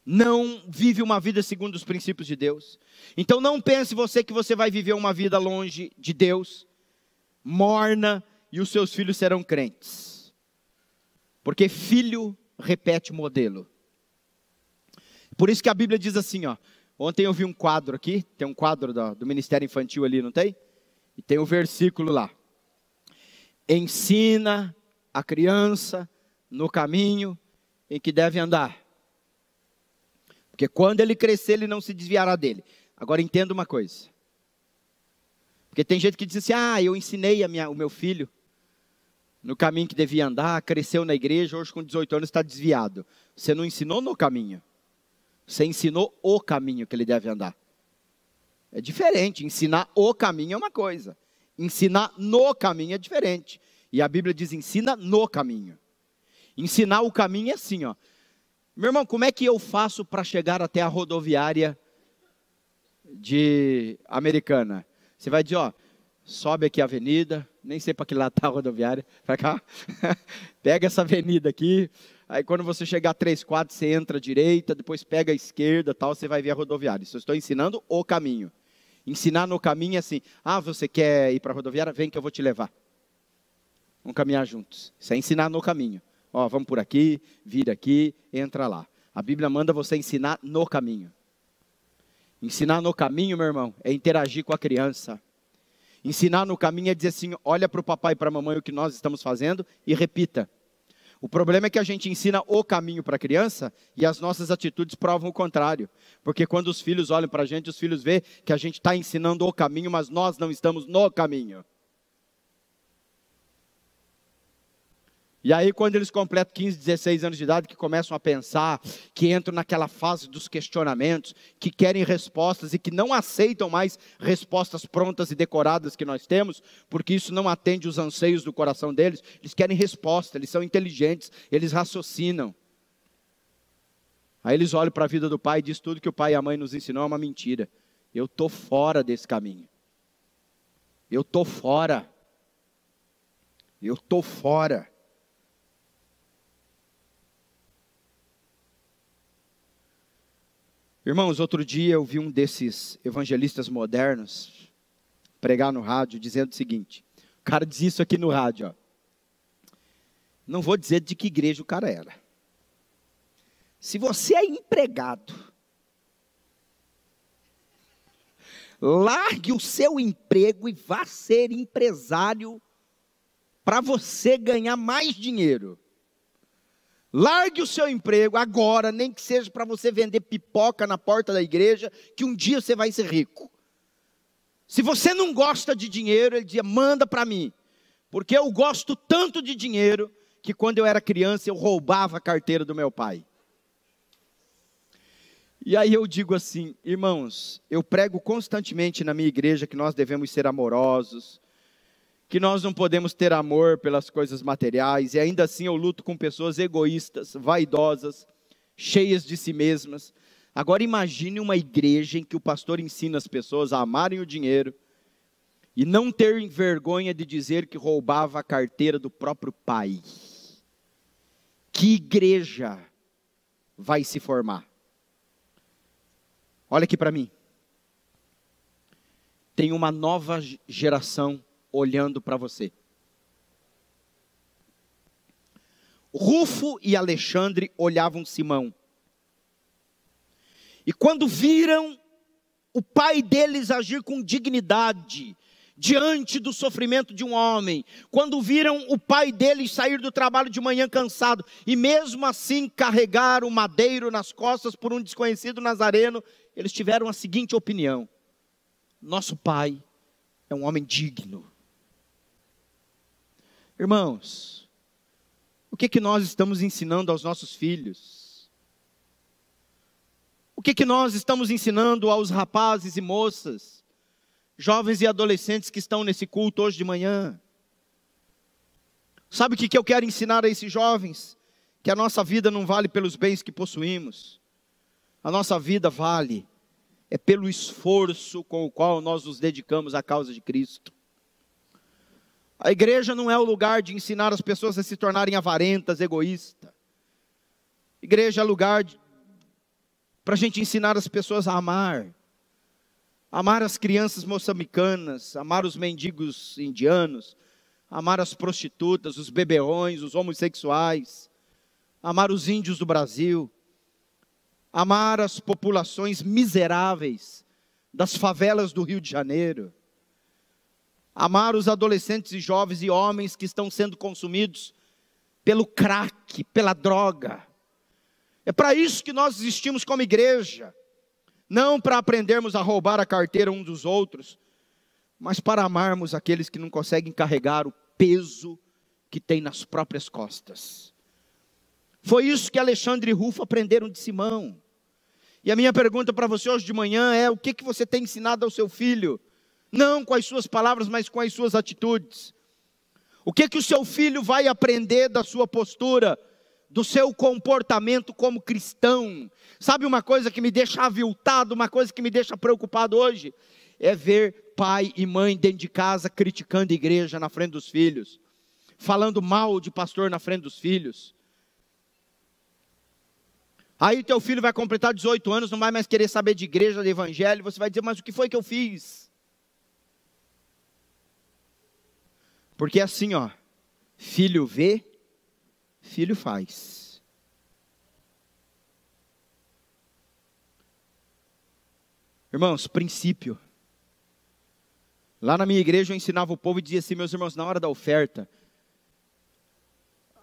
não vive uma vida segundo os princípios de Deus. Então não pense você que você vai viver uma vida longe de Deus, morna, e os seus filhos serão crentes. Porque filho repete modelo. Por isso que a Bíblia diz assim, ó. Ontem eu vi um quadro aqui, tem um quadro do Ministério Infantil ali, não tem? E tem um versículo lá. Ensina a criança no caminho em que deve andar, porque quando ele crescer, ele não se desviará dele. Agora entenda uma coisa. Porque tem gente que diz assim: ah, eu ensinei o meu filho no caminho que devia andar, cresceu na igreja, hoje com 18 anos está desviado. Você não ensinou no caminho. Você ensinou o caminho que ele deve andar. É diferente, ensinar o caminho é uma coisa. Ensinar no caminho é diferente. E a Bíblia diz: ensina no caminho. Ensinar o caminho é assim, ó. Meu irmão, como é que eu faço para chegar até a rodoviária de Americana? Você vai dizer, ó, sobe aqui a avenida, nem sei para que lado está a rodoviária, para cá, pega essa avenida aqui, aí quando você chegar a 3 quadras, você entra à direita, depois pega a esquerda, tal, você vai ver a rodoviária. Isso eu estou ensinando o caminho. Ensinar no caminho é assim: ah, você quer ir para a rodoviária? Vem que eu vou te levar. Vamos caminhar juntos. Isso é ensinar no caminho. Ó, vamos por aqui, vira aqui, entra lá. A Bíblia manda você ensinar no caminho. Ensinar no caminho, meu irmão, é interagir com a criança. Ensinar no caminho é dizer assim, olha para o papai e para a mamãe o que nós estamos fazendo e repita. O problema é que a gente ensina o caminho para a criança e as nossas atitudes provam o contrário. Porque quando os filhos olham para a gente, os filhos veem que a gente está ensinando o caminho, mas nós não estamos no caminho. E aí quando eles completam 15, 16 anos de idade, que começam a pensar, que entram naquela fase dos questionamentos, que querem respostas e que não aceitam mais respostas prontas e decoradas que nós temos, porque isso não atende os anseios do coração deles, eles querem resposta, eles são inteligentes, eles raciocinam. Aí eles olham para a vida do pai e dizem tudo que o pai e a mãe nos ensinou é uma mentira. Eu estou fora desse caminho. Eu estou fora. Eu estou fora. Irmãos, outro dia eu vi um desses evangelistas modernos pregar no rádio dizendo o seguinte. O cara diz isso aqui no rádio, ó. Não vou dizer de que igreja o cara era. Se você é empregado, largue o seu emprego e vá ser empresário para você ganhar mais dinheiro. Largue o seu emprego agora, nem que seja para você vender pipoca na porta da igreja, que um dia você vai ser rico. Se você não gosta de dinheiro, ele dizia, manda para mim. Porque eu gosto tanto de dinheiro, que quando eu era criança eu roubava a carteira do meu pai. E aí eu digo assim, irmãos, eu prego constantemente na minha igreja que nós devemos ser amorosos, que nós não podemos ter amor pelas coisas materiais, e ainda assim eu luto com pessoas egoístas, vaidosas, cheias de si mesmas. Agora imagine uma igreja em que o pastor ensina as pessoas a amarem o dinheiro, e não ter vergonha de dizer que roubava a carteira do próprio pai. Que igreja vai se formar? Olha aqui para mim. Tem uma nova geração olhando para você. Rufo e Alexandre olhavam Simão. E quando viram o pai deles agir com dignidade diante do sofrimento de um homem, quando viram o pai deles sair do trabalho de manhã cansado, e mesmo assim carregar o madeiro nas costas por um desconhecido nazareno, eles tiveram a seguinte opinião: nosso pai é um homem digno. Irmãos, o que nós estamos ensinando aos nossos filhos? O que nós estamos ensinando aos rapazes e moças, jovens e adolescentes que estão nesse culto hoje de manhã? Sabe o que eu quero ensinar a esses jovens? Que a nossa vida não vale pelos bens que possuímos. A nossa vida vale pelo esforço com o qual nós nos dedicamos à causa de Cristo. A igreja não é o lugar de ensinar as pessoas a se tornarem avarentas, egoístas. Igreja é lugar para a gente ensinar as pessoas a amar. Amar as crianças moçambicanas, amar os mendigos indianos, amar as prostitutas, os beberrões, os homossexuais, amar os índios do Brasil, amar as populações miseráveis das favelas do Rio de Janeiro, amar os adolescentes e jovens e homens que estão sendo consumidos pelo crack, pela droga. É para isso que nós existimos como igreja. Não para aprendermos a roubar a carteira uns dos outros, mas para amarmos aqueles que não conseguem carregar o peso que tem nas próprias costas. Foi isso que Alexandre e Rufo aprenderam de Simão. E a minha pergunta para você hoje de manhã é: o que você tem ensinado ao seu filho? Não com as suas palavras, mas com as suas atitudes. O que o seu filho vai aprender da sua postura, do seu comportamento como cristão? Sabe uma coisa que me deixa aviltado, uma coisa que me deixa preocupado hoje? É ver pai e mãe dentro de casa criticando a igreja na frente dos filhos, falando mal de pastor na frente dos filhos. Aí teu filho vai completar 18 anos, não vai mais querer saber de igreja, de evangelho, você vai dizer: mas o que foi que eu fiz? Porque assim, ó, filho vê, filho faz. Irmãos, princípio. Lá na minha igreja eu ensinava o povo e dizia assim, meus irmãos, na hora da oferta,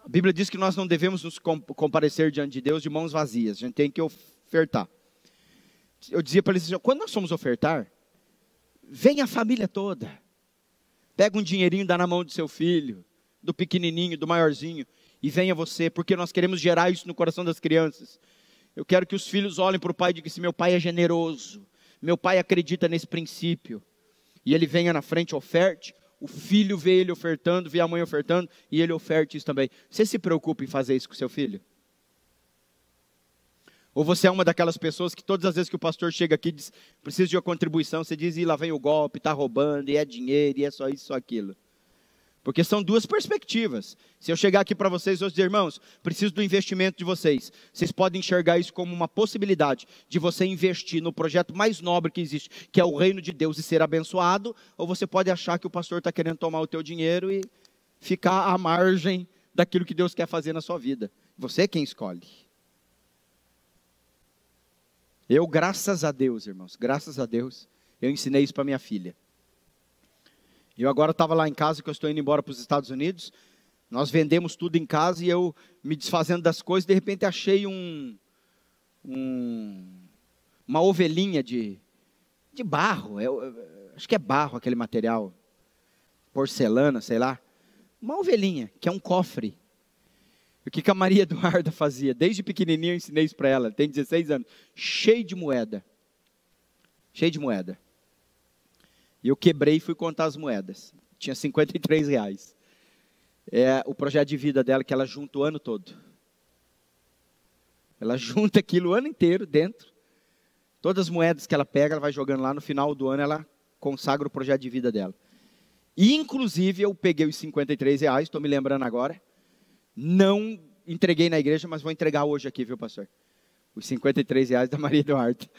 a Bíblia diz que nós não devemos nos comparecer diante de Deus de mãos vazias, a gente tem que ofertar. Eu dizia para eles assim, quando nós somos ofertar, vem a família toda, pega um dinheirinho, dá na mão do seu filho, do pequenininho, do maiorzinho, e venha você, porque nós queremos gerar isso no coração das crianças. Eu quero que os filhos olhem para o pai e digam assim, meu pai é generoso, meu pai acredita nesse princípio, e ele venha na frente, oferte, o filho vê ele ofertando, vê a mãe ofertando, e ele oferte isso também. Você se preocupa em fazer isso com seu filho? Ou você é uma daquelas pessoas que todas as vezes que o pastor chega aqui e diz, precisa de uma contribuição, você diz, e lá vem o golpe, está roubando, e é dinheiro, e é só isso, só aquilo. Porque são duas perspectivas. Se eu chegar aqui para vocês hoje e dizer, irmãos, preciso do investimento de vocês. Vocês podem enxergar isso como uma possibilidade de você investir no projeto mais nobre que existe, que é o reino de Deus e ser abençoado, ou você pode achar que o pastor está querendo tomar o teu dinheiro e ficar à margem daquilo que Deus quer fazer na sua vida. Você é quem escolhe. Eu, graças a Deus, irmãos, graças a Deus, eu ensinei isso para minha filha. Eu agora estava lá em casa, que eu estou indo embora para os Estados Unidos. Nós vendemos tudo em casa e eu me desfazendo das coisas. De repente achei uma ovelhinha de barro. Acho que é barro aquele material. Porcelana, sei lá. Uma ovelhinha, que é um cofre. O que a Maria Eduarda fazia? Desde pequenininha eu ensinei isso para ela. Tem 16 anos. Cheio de moeda. Cheio de moeda. E eu quebrei e fui contar as moedas. Tinha R$53. É o projeto de vida dela que ela junta o ano todo. Ela junta aquilo o ano inteiro dentro. Todas as moedas que ela pega, ela vai jogando lá. No final do ano, ela consagra o projeto de vida dela. E, inclusive, eu peguei os R$53, estou me lembrando agora. Não entreguei na igreja, mas vou entregar hoje aqui, viu, pastor? Os R$53 da Maria Eduarda.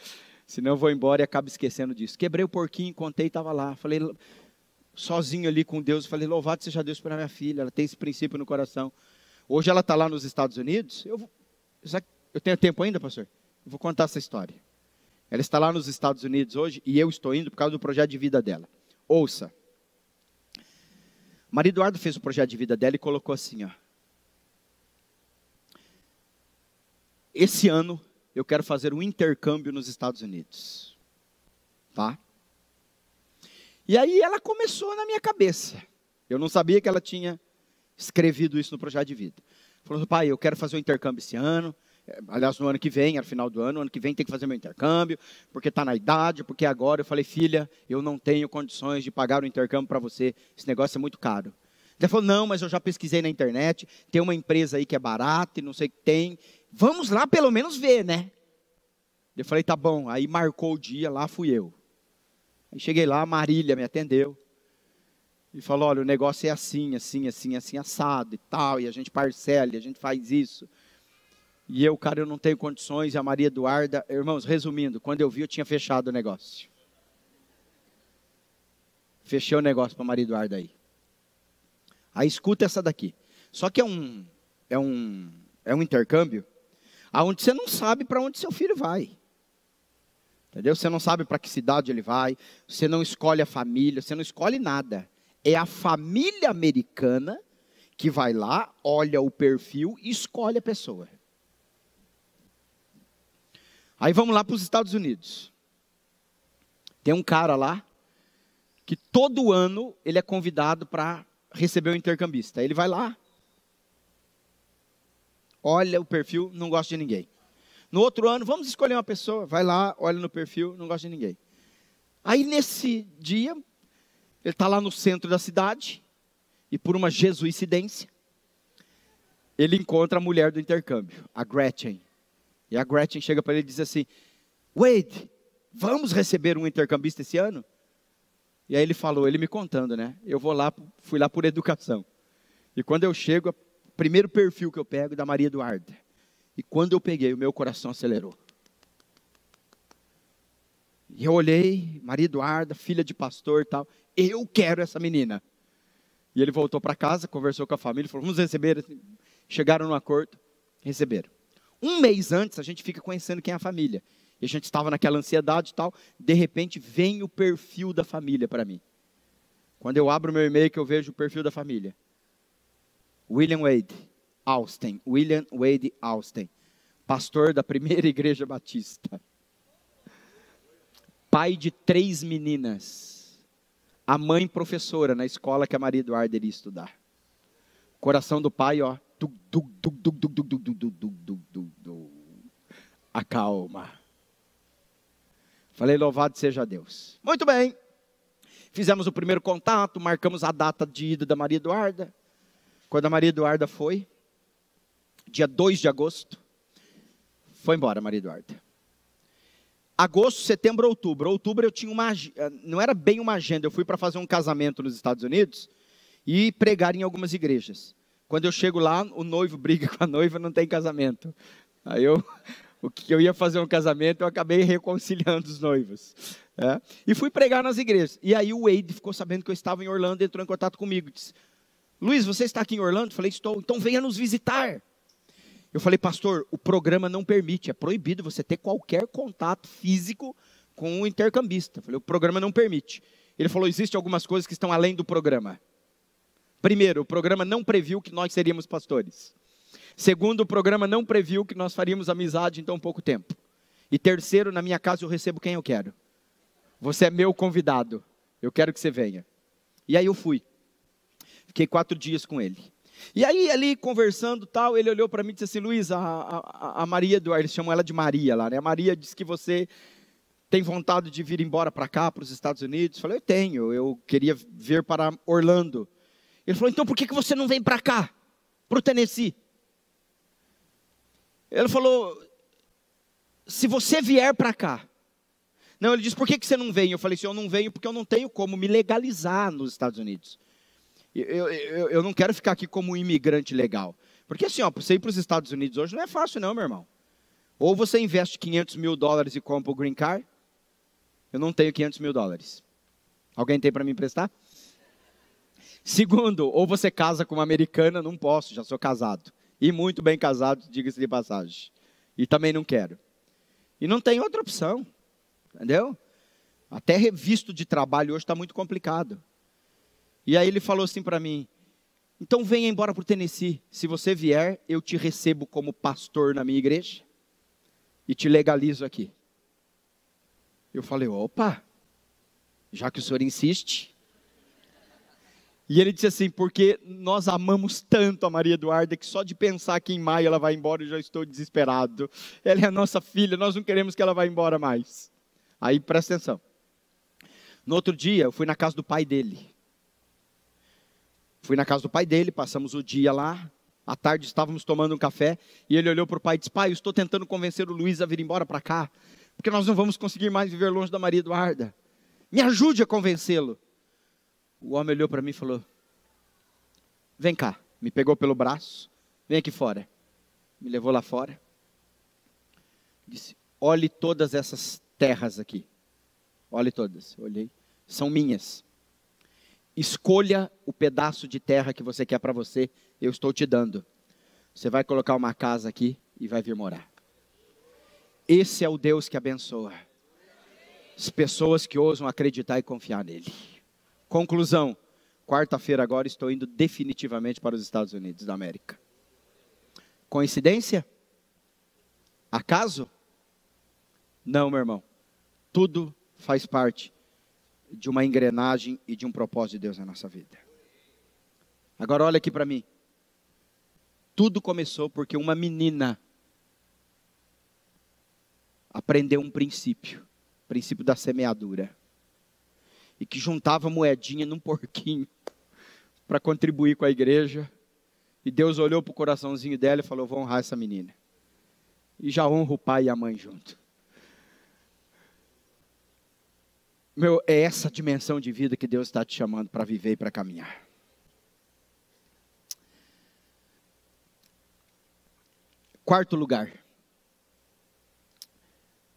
Senão eu vou embora e acabo esquecendo disso. Quebrei o porquinho, contei e estava lá. Falei, sozinho ali com Deus, falei, louvado seja Deus pela minha filha. Ela tem esse princípio no coração. Hoje ela está lá nos Estados Unidos. Eu tenho tempo ainda, pastor? Eu vou contar essa história. Ela está lá nos Estados Unidos hoje e eu estou indo por causa do projeto de vida dela. Ouça. Maria Eduarda fez o projeto de vida dela e colocou assim, ó. Esse ano eu quero fazer um intercâmbio nos Estados Unidos. Tá? E aí ela começou na minha cabeça. Eu não sabia que ela tinha escrevido isso no projeto de vida. Falou, pai, eu quero fazer um intercâmbio esse ano. Aliás, no ano que vem, era final do ano que vem tem que fazer meu intercâmbio, porque está na idade, porque agora. Eu falei, filha, eu não tenho condições de pagar o intercâmbio para você. Esse negócio é muito caro. Ela falou, não, mas eu já pesquisei na internet, tem uma empresa aí que é barata e não sei o que tem. Vamos lá pelo menos ver, né? Eu falei, tá bom. Aí marcou o dia, lá fui eu. Aí cheguei lá, a Marília me atendeu. E falou, olha, o negócio é assim, assim, assim, assim, assado e tal. E a gente parcela, e a gente faz isso. E eu, cara, eu não tenho condições. E a Maria Eduarda, irmãos, resumindo, quando eu vi, eu tinha fechado o negócio. Fechei o negócio para a Maria Eduarda aí. Aí escuta essa daqui. Só que é um intercâmbio aonde você não sabe para onde seu filho vai. Entendeu? Você não sabe para que cidade ele vai, você não escolhe a família, você não escolhe nada. É a família americana que vai lá, olha o perfil e escolhe a pessoa. Aí vamos lá para os Estados Unidos. Tem um cara lá que todo ano ele é convidado para receber o intercambista. Ele vai lá, olha o perfil, não gosta de ninguém. No outro ano, vamos escolher uma pessoa, vai lá, olha no perfil, não gosta de ninguém. Aí nesse dia, ele está lá no centro da cidade, e por uma jesuicidência, ele encontra a mulher do intercâmbio, a Gretchen. E a Gretchen chega para ele e diz assim, Wade, vamos receber um intercambista esse ano? E aí ele falou, ele me contando, né? Eu fui lá por educação. E quando eu chego, o primeiro perfil que eu pego é da Maria Eduarda. E quando eu peguei, o meu coração acelerou. E eu olhei, Maria Eduarda, filha de pastor e tal. Eu quero essa menina. E ele voltou para casa, conversou com a família, falou, vamos receber. Chegaram num acordo, receberam. Um mês antes, a gente fica conhecendo quem é a família. E a gente estava naquela ansiedade e tal. De repente vem o perfil da família para mim. Quando eu abro meu e-mail que eu vejo o perfil da família. William Wade Austin. William Wade Austin. Pastor da primeira igreja batista. Pai de 3 meninas. A mãe professora na escola que a Maria Eduarda iria estudar. Coração do pai, ó. Acalma. Falei, louvado seja Deus. Muito bem. Fizemos o primeiro contato, marcamos a data de ida da Maria Eduarda. Quando a Maria Eduarda foi, dia 2 de agosto, foi embora a Maria Eduarda. Agosto, setembro, outubro. Outubro eu tinha não era bem uma agenda, eu fui para fazer um casamento nos Estados Unidos e pregar em algumas igrejas. Quando eu chego lá, o noivo briga com a noiva, não tem casamento. Aí o que eu ia fazer um casamento, eu acabei reconciliando os noivos. E fui pregar nas igrejas. E aí o Wade ficou sabendo que eu estava em Orlando, entrou em contato comigo. Disse, Luiz, você está aqui em Orlando? Eu falei, estou. Então venha nos visitar. Eu falei, pastor, o programa não permite, é proibido você ter qualquer contato físico com o intercambista. Eu falei, o programa não permite. Ele falou, existem algumas coisas que estão além do programa. Primeiro, o programa não previu que nós seríamos pastores. Segundo, o programa não previu que nós faríamos amizade em tão pouco tempo. E terceiro, na minha casa eu recebo quem eu quero. Você é meu convidado, eu quero que você venha. E aí eu fui. Fiquei 4 dias com ele. E aí, ali, conversando tal, ele olhou para mim e disse assim, Luiz, a Maria Eduarda, eles chamam ela de Maria lá, né? A Maria disse que você tem vontade de vir embora para cá, para os Estados Unidos. Eu falei, eu tenho, eu queria vir para Orlando. Ele falou, então por que você não vem para cá, para o Tennessee? Ele falou, se você vier para cá. Não, ele disse, por que você não vem? Eu falei assim, eu não venho porque eu não tenho como me legalizar nos Estados Unidos. Eu não quero ficar aqui como um imigrante legal. Porque assim, ó, você ir para os Estados Unidos hoje não é fácil não, meu irmão. Ou você investe $500 mil e compra o green card. Eu não tenho $500 mil. Alguém tem para me emprestar? Segundo, ou você casa com uma americana, não posso, já sou casado. E muito bem casado, diga-se de passagem. E também não quero. E não tem outra opção, entendeu? Até visto de trabalho hoje está muito complicado. E aí ele falou assim para mim, então venha embora para o Tennessee. Se você vier, eu te recebo como pastor na minha igreja e te legalizo aqui. Eu falei, opa, já que o senhor insiste. E ele disse assim, porque nós amamos tanto a Maria Eduarda, que só de pensar que em maio ela vai embora, eu já estou desesperado. Ela é a nossa filha, nós não queremos que ela vá embora mais. Aí presta atenção. No outro dia, eu fui na casa do pai dele. Fui na casa do pai dele, passamos o dia lá. À tarde estávamos tomando um café. E ele olhou para o pai e disse, pai, eu estou tentando convencer o Luiz a vir embora para cá. Porque nós não vamos conseguir mais viver longe da Maria Eduarda. Me ajude a convencê-lo. O homem olhou para mim e falou, vem cá. Me pegou pelo braço, vem aqui fora. Me levou lá fora. Disse, olhe todas essas terras aqui. Olhe todas. Olhei. São minhas. Escolha o pedaço de terra que você quer para você, eu estou te dando. Você vai colocar uma casa aqui e vai vir morar. Esse é o Deus que abençoa as pessoas que ousam acreditar e confiar nele. Conclusão, quarta-feira agora estou indo definitivamente para os Estados Unidos da América. Coincidência? Acaso? Não, meu irmão. Tudo faz parte de uma engrenagem e de um propósito de Deus na nossa vida. Agora olha aqui para mim. Tudo começou porque uma menina aprendeu um princípio da semeadura. E que juntava moedinha num porquinho para contribuir com a igreja. E Deus olhou para o coraçãozinho dela e falou, vou honrar essa menina. E já honra o pai e a mãe junto. Meu, é essa dimensão de vida que Deus está te chamando para viver e para caminhar. Quarto lugar.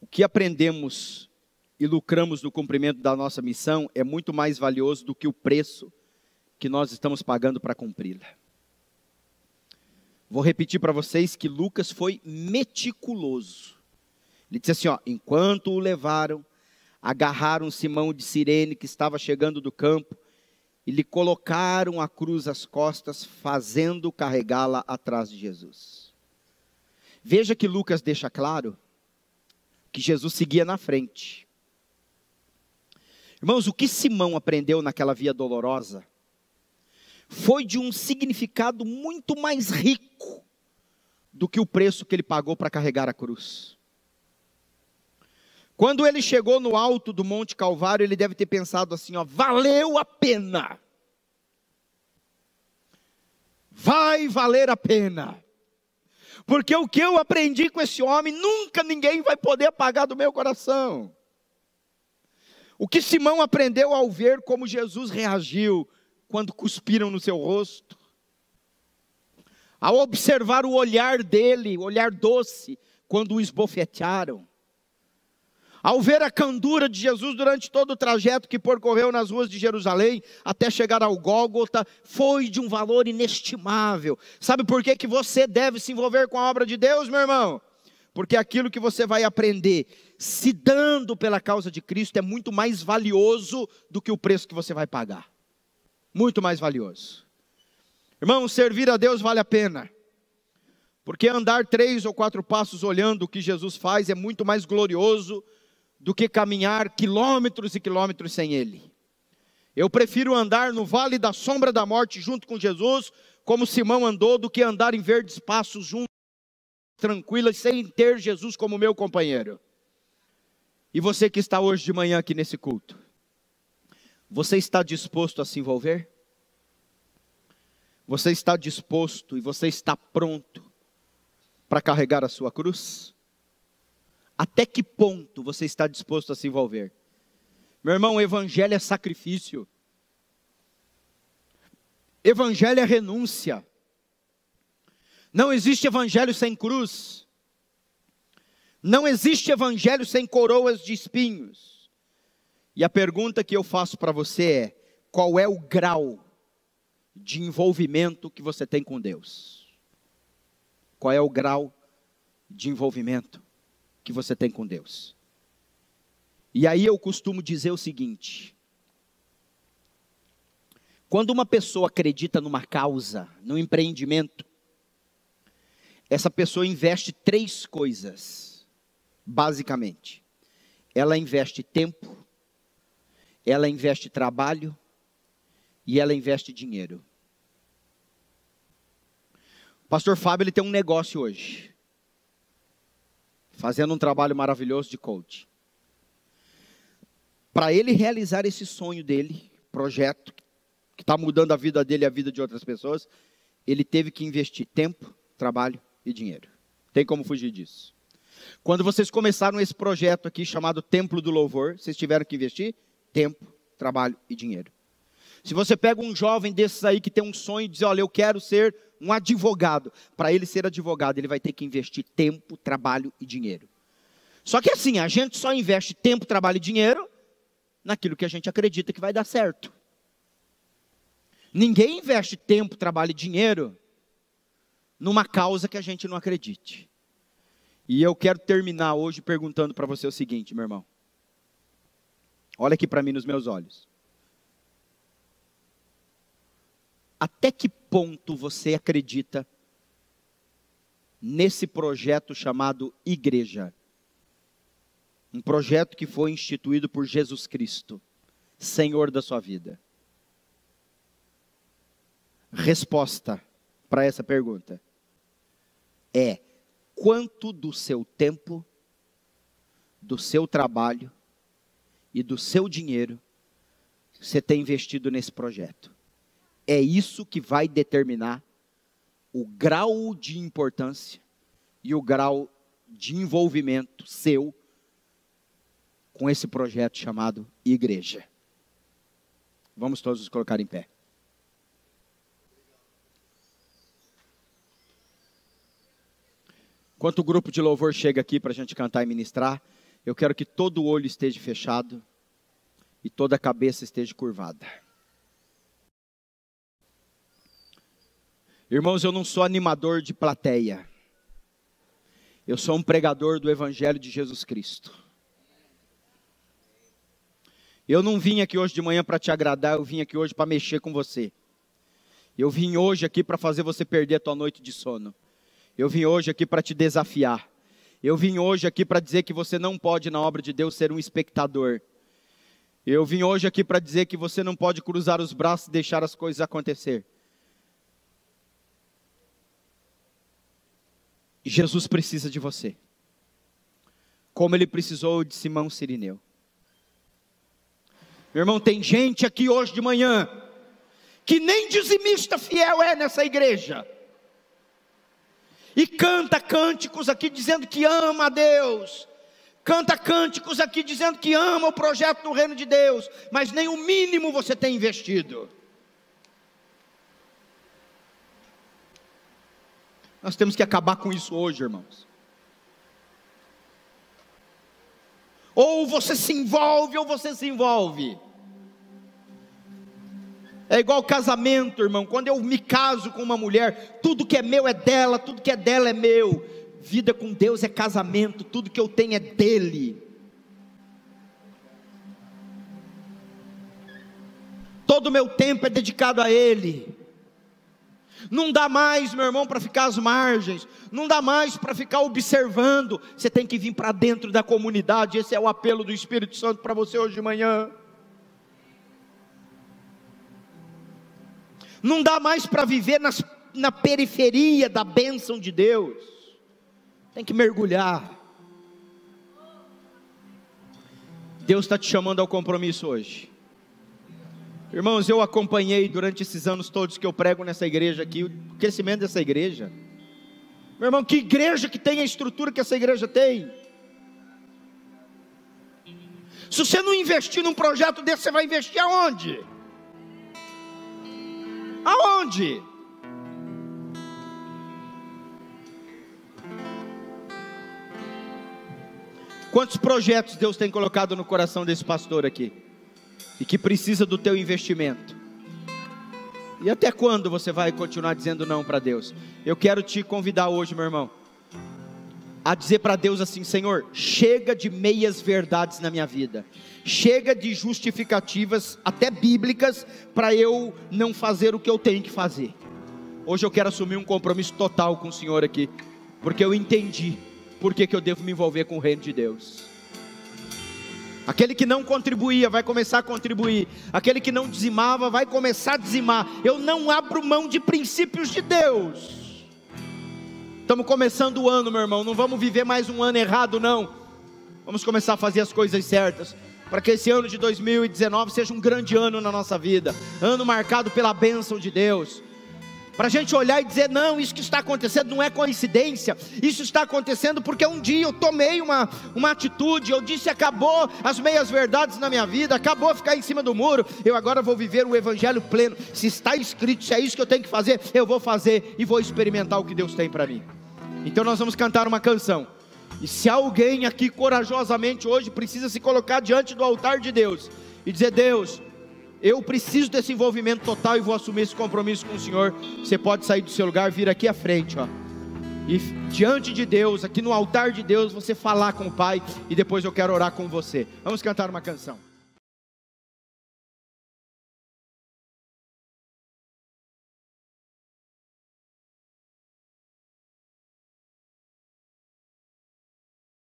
O que aprendemos e lucramos no cumprimento da nossa missão é muito mais valioso do que o preço que nós estamos pagando para cumpri-la. Vou repetir para vocês que Lucas foi meticuloso Ele disse assim, ó, enquanto o levaram, agarraram Simão de Cirene, que estava chegando do campo, e lhe colocaram a cruz às costas, fazendo carregá-la atrás de Jesus. Veja que Lucas deixa claro que Jesus seguia na frente. Irmãos, o que Simão aprendeu naquela via dolorosa foi de um significado muito mais rico do que o preço que ele pagou para carregar a cruz. Quando ele chegou no alto do Monte Calvário, ele deve ter pensado assim, ó, valeu a pena. Vai valer a pena. Porque o que eu aprendi com esse homem, nunca ninguém vai poder apagar do meu coração. O que Simão aprendeu ao ver como Jesus reagiu quando cuspiram no seu rosto, ao observar o olhar dele, o olhar doce, quando o esbofetearam, ao ver a candura de Jesus durante todo o trajeto que percorreu nas ruas de Jerusalém, até chegar ao Gólgota, foi de um valor inestimável. Sabe por que você deve se envolver com a obra de Deus, meu irmão? Porque aquilo que você vai aprender, se dando pela causa de Cristo, é muito mais valioso do que o preço que você vai pagar. Muito mais valioso. Irmão, servir a Deus vale a pena. Porque andar 3 ou 4 passos olhando o que Jesus faz é muito mais glorioso do que caminhar quilômetros e quilômetros sem Ele. Eu prefiro andar no vale da sombra da morte junto com Jesus, como Simão andou, do que andar em verdes passos junto, tranquilas, sem ter Jesus como meu companheiro. E você que está hoje de manhã aqui nesse culto, você está disposto a se envolver? Você está disposto e você está pronto para carregar a sua cruz? Até que ponto você está disposto a se envolver? Meu irmão, o evangelho é sacrifício. Evangelho é renúncia. Não existe evangelho sem cruz. Não existe evangelho sem coroas de espinhos. E a pergunta que eu faço para você é: qual é o grau de envolvimento que você tem com Deus? Qual é o grau de envolvimento que você tem com Deus? E aí eu costumo dizer o seguinte: quando uma pessoa acredita numa causa, num empreendimento, essa pessoa investe 3 coisas, basicamente. Ela investe tempo, ela investe trabalho e ela investe dinheiro. O pastor Fábio, ele tem um negócio hoje, fazendo um trabalho maravilhoso de coach. Para ele realizar esse sonho dele, projeto, que está mudando a vida dele e a vida de outras pessoas, ele teve que investir tempo, trabalho e dinheiro. Tem como fugir disso. Quando vocês começaram esse projeto aqui, chamado Templo do Louvor, vocês tiveram que investir tempo, trabalho e dinheiro. Se você pega um jovem desses aí que tem um sonho e diz, olha, eu quero ser um advogado. Para ele ser advogado, ele vai ter que investir tempo, trabalho e dinheiro. Só que assim, a gente só investe tempo, trabalho e dinheiro naquilo que a gente acredita que vai dar certo. Ninguém investe tempo, trabalho e dinheiro numa causa que a gente não acredite. E eu quero terminar hoje perguntando para você o seguinte, meu irmão. Olha aqui para mim nos meus olhos. Até que ponto você acredita nesse projeto chamado igreja? Um projeto que foi instituído por Jesus Cristo, Senhor da sua vida. Resposta para essa pergunta é: quanto do seu tempo, do seu trabalho e do seu dinheiro você tem investido nesse projeto? É isso que vai determinar o grau de importância e o grau de envolvimento seu com esse projeto chamado igreja. Vamos todos nos colocar em pé. Enquanto o grupo de louvor chega aqui para a gente cantar e ministrar, eu quero que todo olho esteja fechado e toda a cabeça esteja curvada. Irmãos, eu não sou animador de plateia. Eu sou um pregador do Evangelho de Jesus Cristo. Eu não vim aqui hoje de manhã para te agradar, eu vim aqui hoje para mexer com você. Eu vim hoje aqui para fazer você perder a tua noite de sono. Eu vim hoje aqui para te desafiar. Eu vim hoje aqui para dizer que você não pode na obra de Deus ser um espectador. Eu vim hoje aqui para dizer que você não pode cruzar os braços e deixar as coisas acontecer. Jesus precisa de você, como ele precisou de Simão Cirineu. Meu irmão, tem gente aqui hoje de manhã que nem dizimista fiel é nessa igreja, e canta cânticos aqui dizendo que ama a Deus, canta cânticos aqui dizendo que ama o projeto do reino de Deus, mas nem o mínimo você tem investido. Nós temos que acabar com isso hoje, irmãos. Ou você se envolve, ou você se envolve. É igual casamento, irmão. Quando eu me caso com uma mulher, tudo que é meu é dela, tudo que é dela é meu. Vida com Deus é casamento, tudo que eu tenho é dele. Todo o meu tempo é dedicado a ele. Não dá mais, meu irmão, para ficar às margens. Não dá mais para ficar observando. Você tem que vir para dentro da comunidade. Esse é o apelo do Espírito Santo para você hoje de manhã. Não dá mais para viver na periferia da bênção de Deus. Tem que mergulhar. Deus está te chamando ao compromisso hoje. Irmãos, eu acompanhei durante esses anos todos que eu prego nessa igreja aqui, o crescimento dessa igreja. Meu irmão, que igreja que tem a estrutura que essa igreja tem? Se você não investir num projeto desse, você vai investir aonde? Aonde? Quantos projetos Deus tem colocado no coração desse pastor aqui? E que precisa do teu investimento? E até quando você vai continuar dizendo não para Deus? Eu quero te convidar hoje, meu irmão, a dizer para Deus assim: Senhor, chega de meias verdades na minha vida, chega de justificativas até bíblicas para eu não fazer o que eu tenho que fazer. Hoje eu quero assumir um compromisso total com o Senhor aqui, porque eu entendi por que eu devo me envolver com o reino de Deus. Aquele que não contribuía vai começar a contribuir. Aquele que não dizimava vai começar a dizimar. Eu não abro mão de princípios de Deus. Estamos começando o ano, meu irmão. Não vamos viver mais um ano errado, não. Vamos começar a fazer as coisas certas, para que esse ano de 2019 seja um grande ano na nossa vida. Ano marcado pela bênção de Deus. Para a gente olhar e dizer: não, isso que está acontecendo não é coincidência. Isso está acontecendo porque um dia eu tomei uma atitude. Eu disse: acabou as meias verdades na minha vida, acabou ficar em cima do muro. Eu agora vou viver o evangelho pleno. Se está escrito, se é isso que eu tenho que fazer, eu vou fazer e vou experimentar o que Deus tem para mim. Então nós vamos cantar uma canção. E se alguém aqui corajosamente hoje precisa se colocar diante do altar de Deus e dizer: Deus, eu preciso desse envolvimento total e vou assumir esse compromisso com o Senhor, você pode sair do seu lugar, vir aqui à frente, ó, e diante de Deus, aqui no altar de Deus, você falar com o Pai, e depois eu quero orar com você. Vamos cantar uma canção.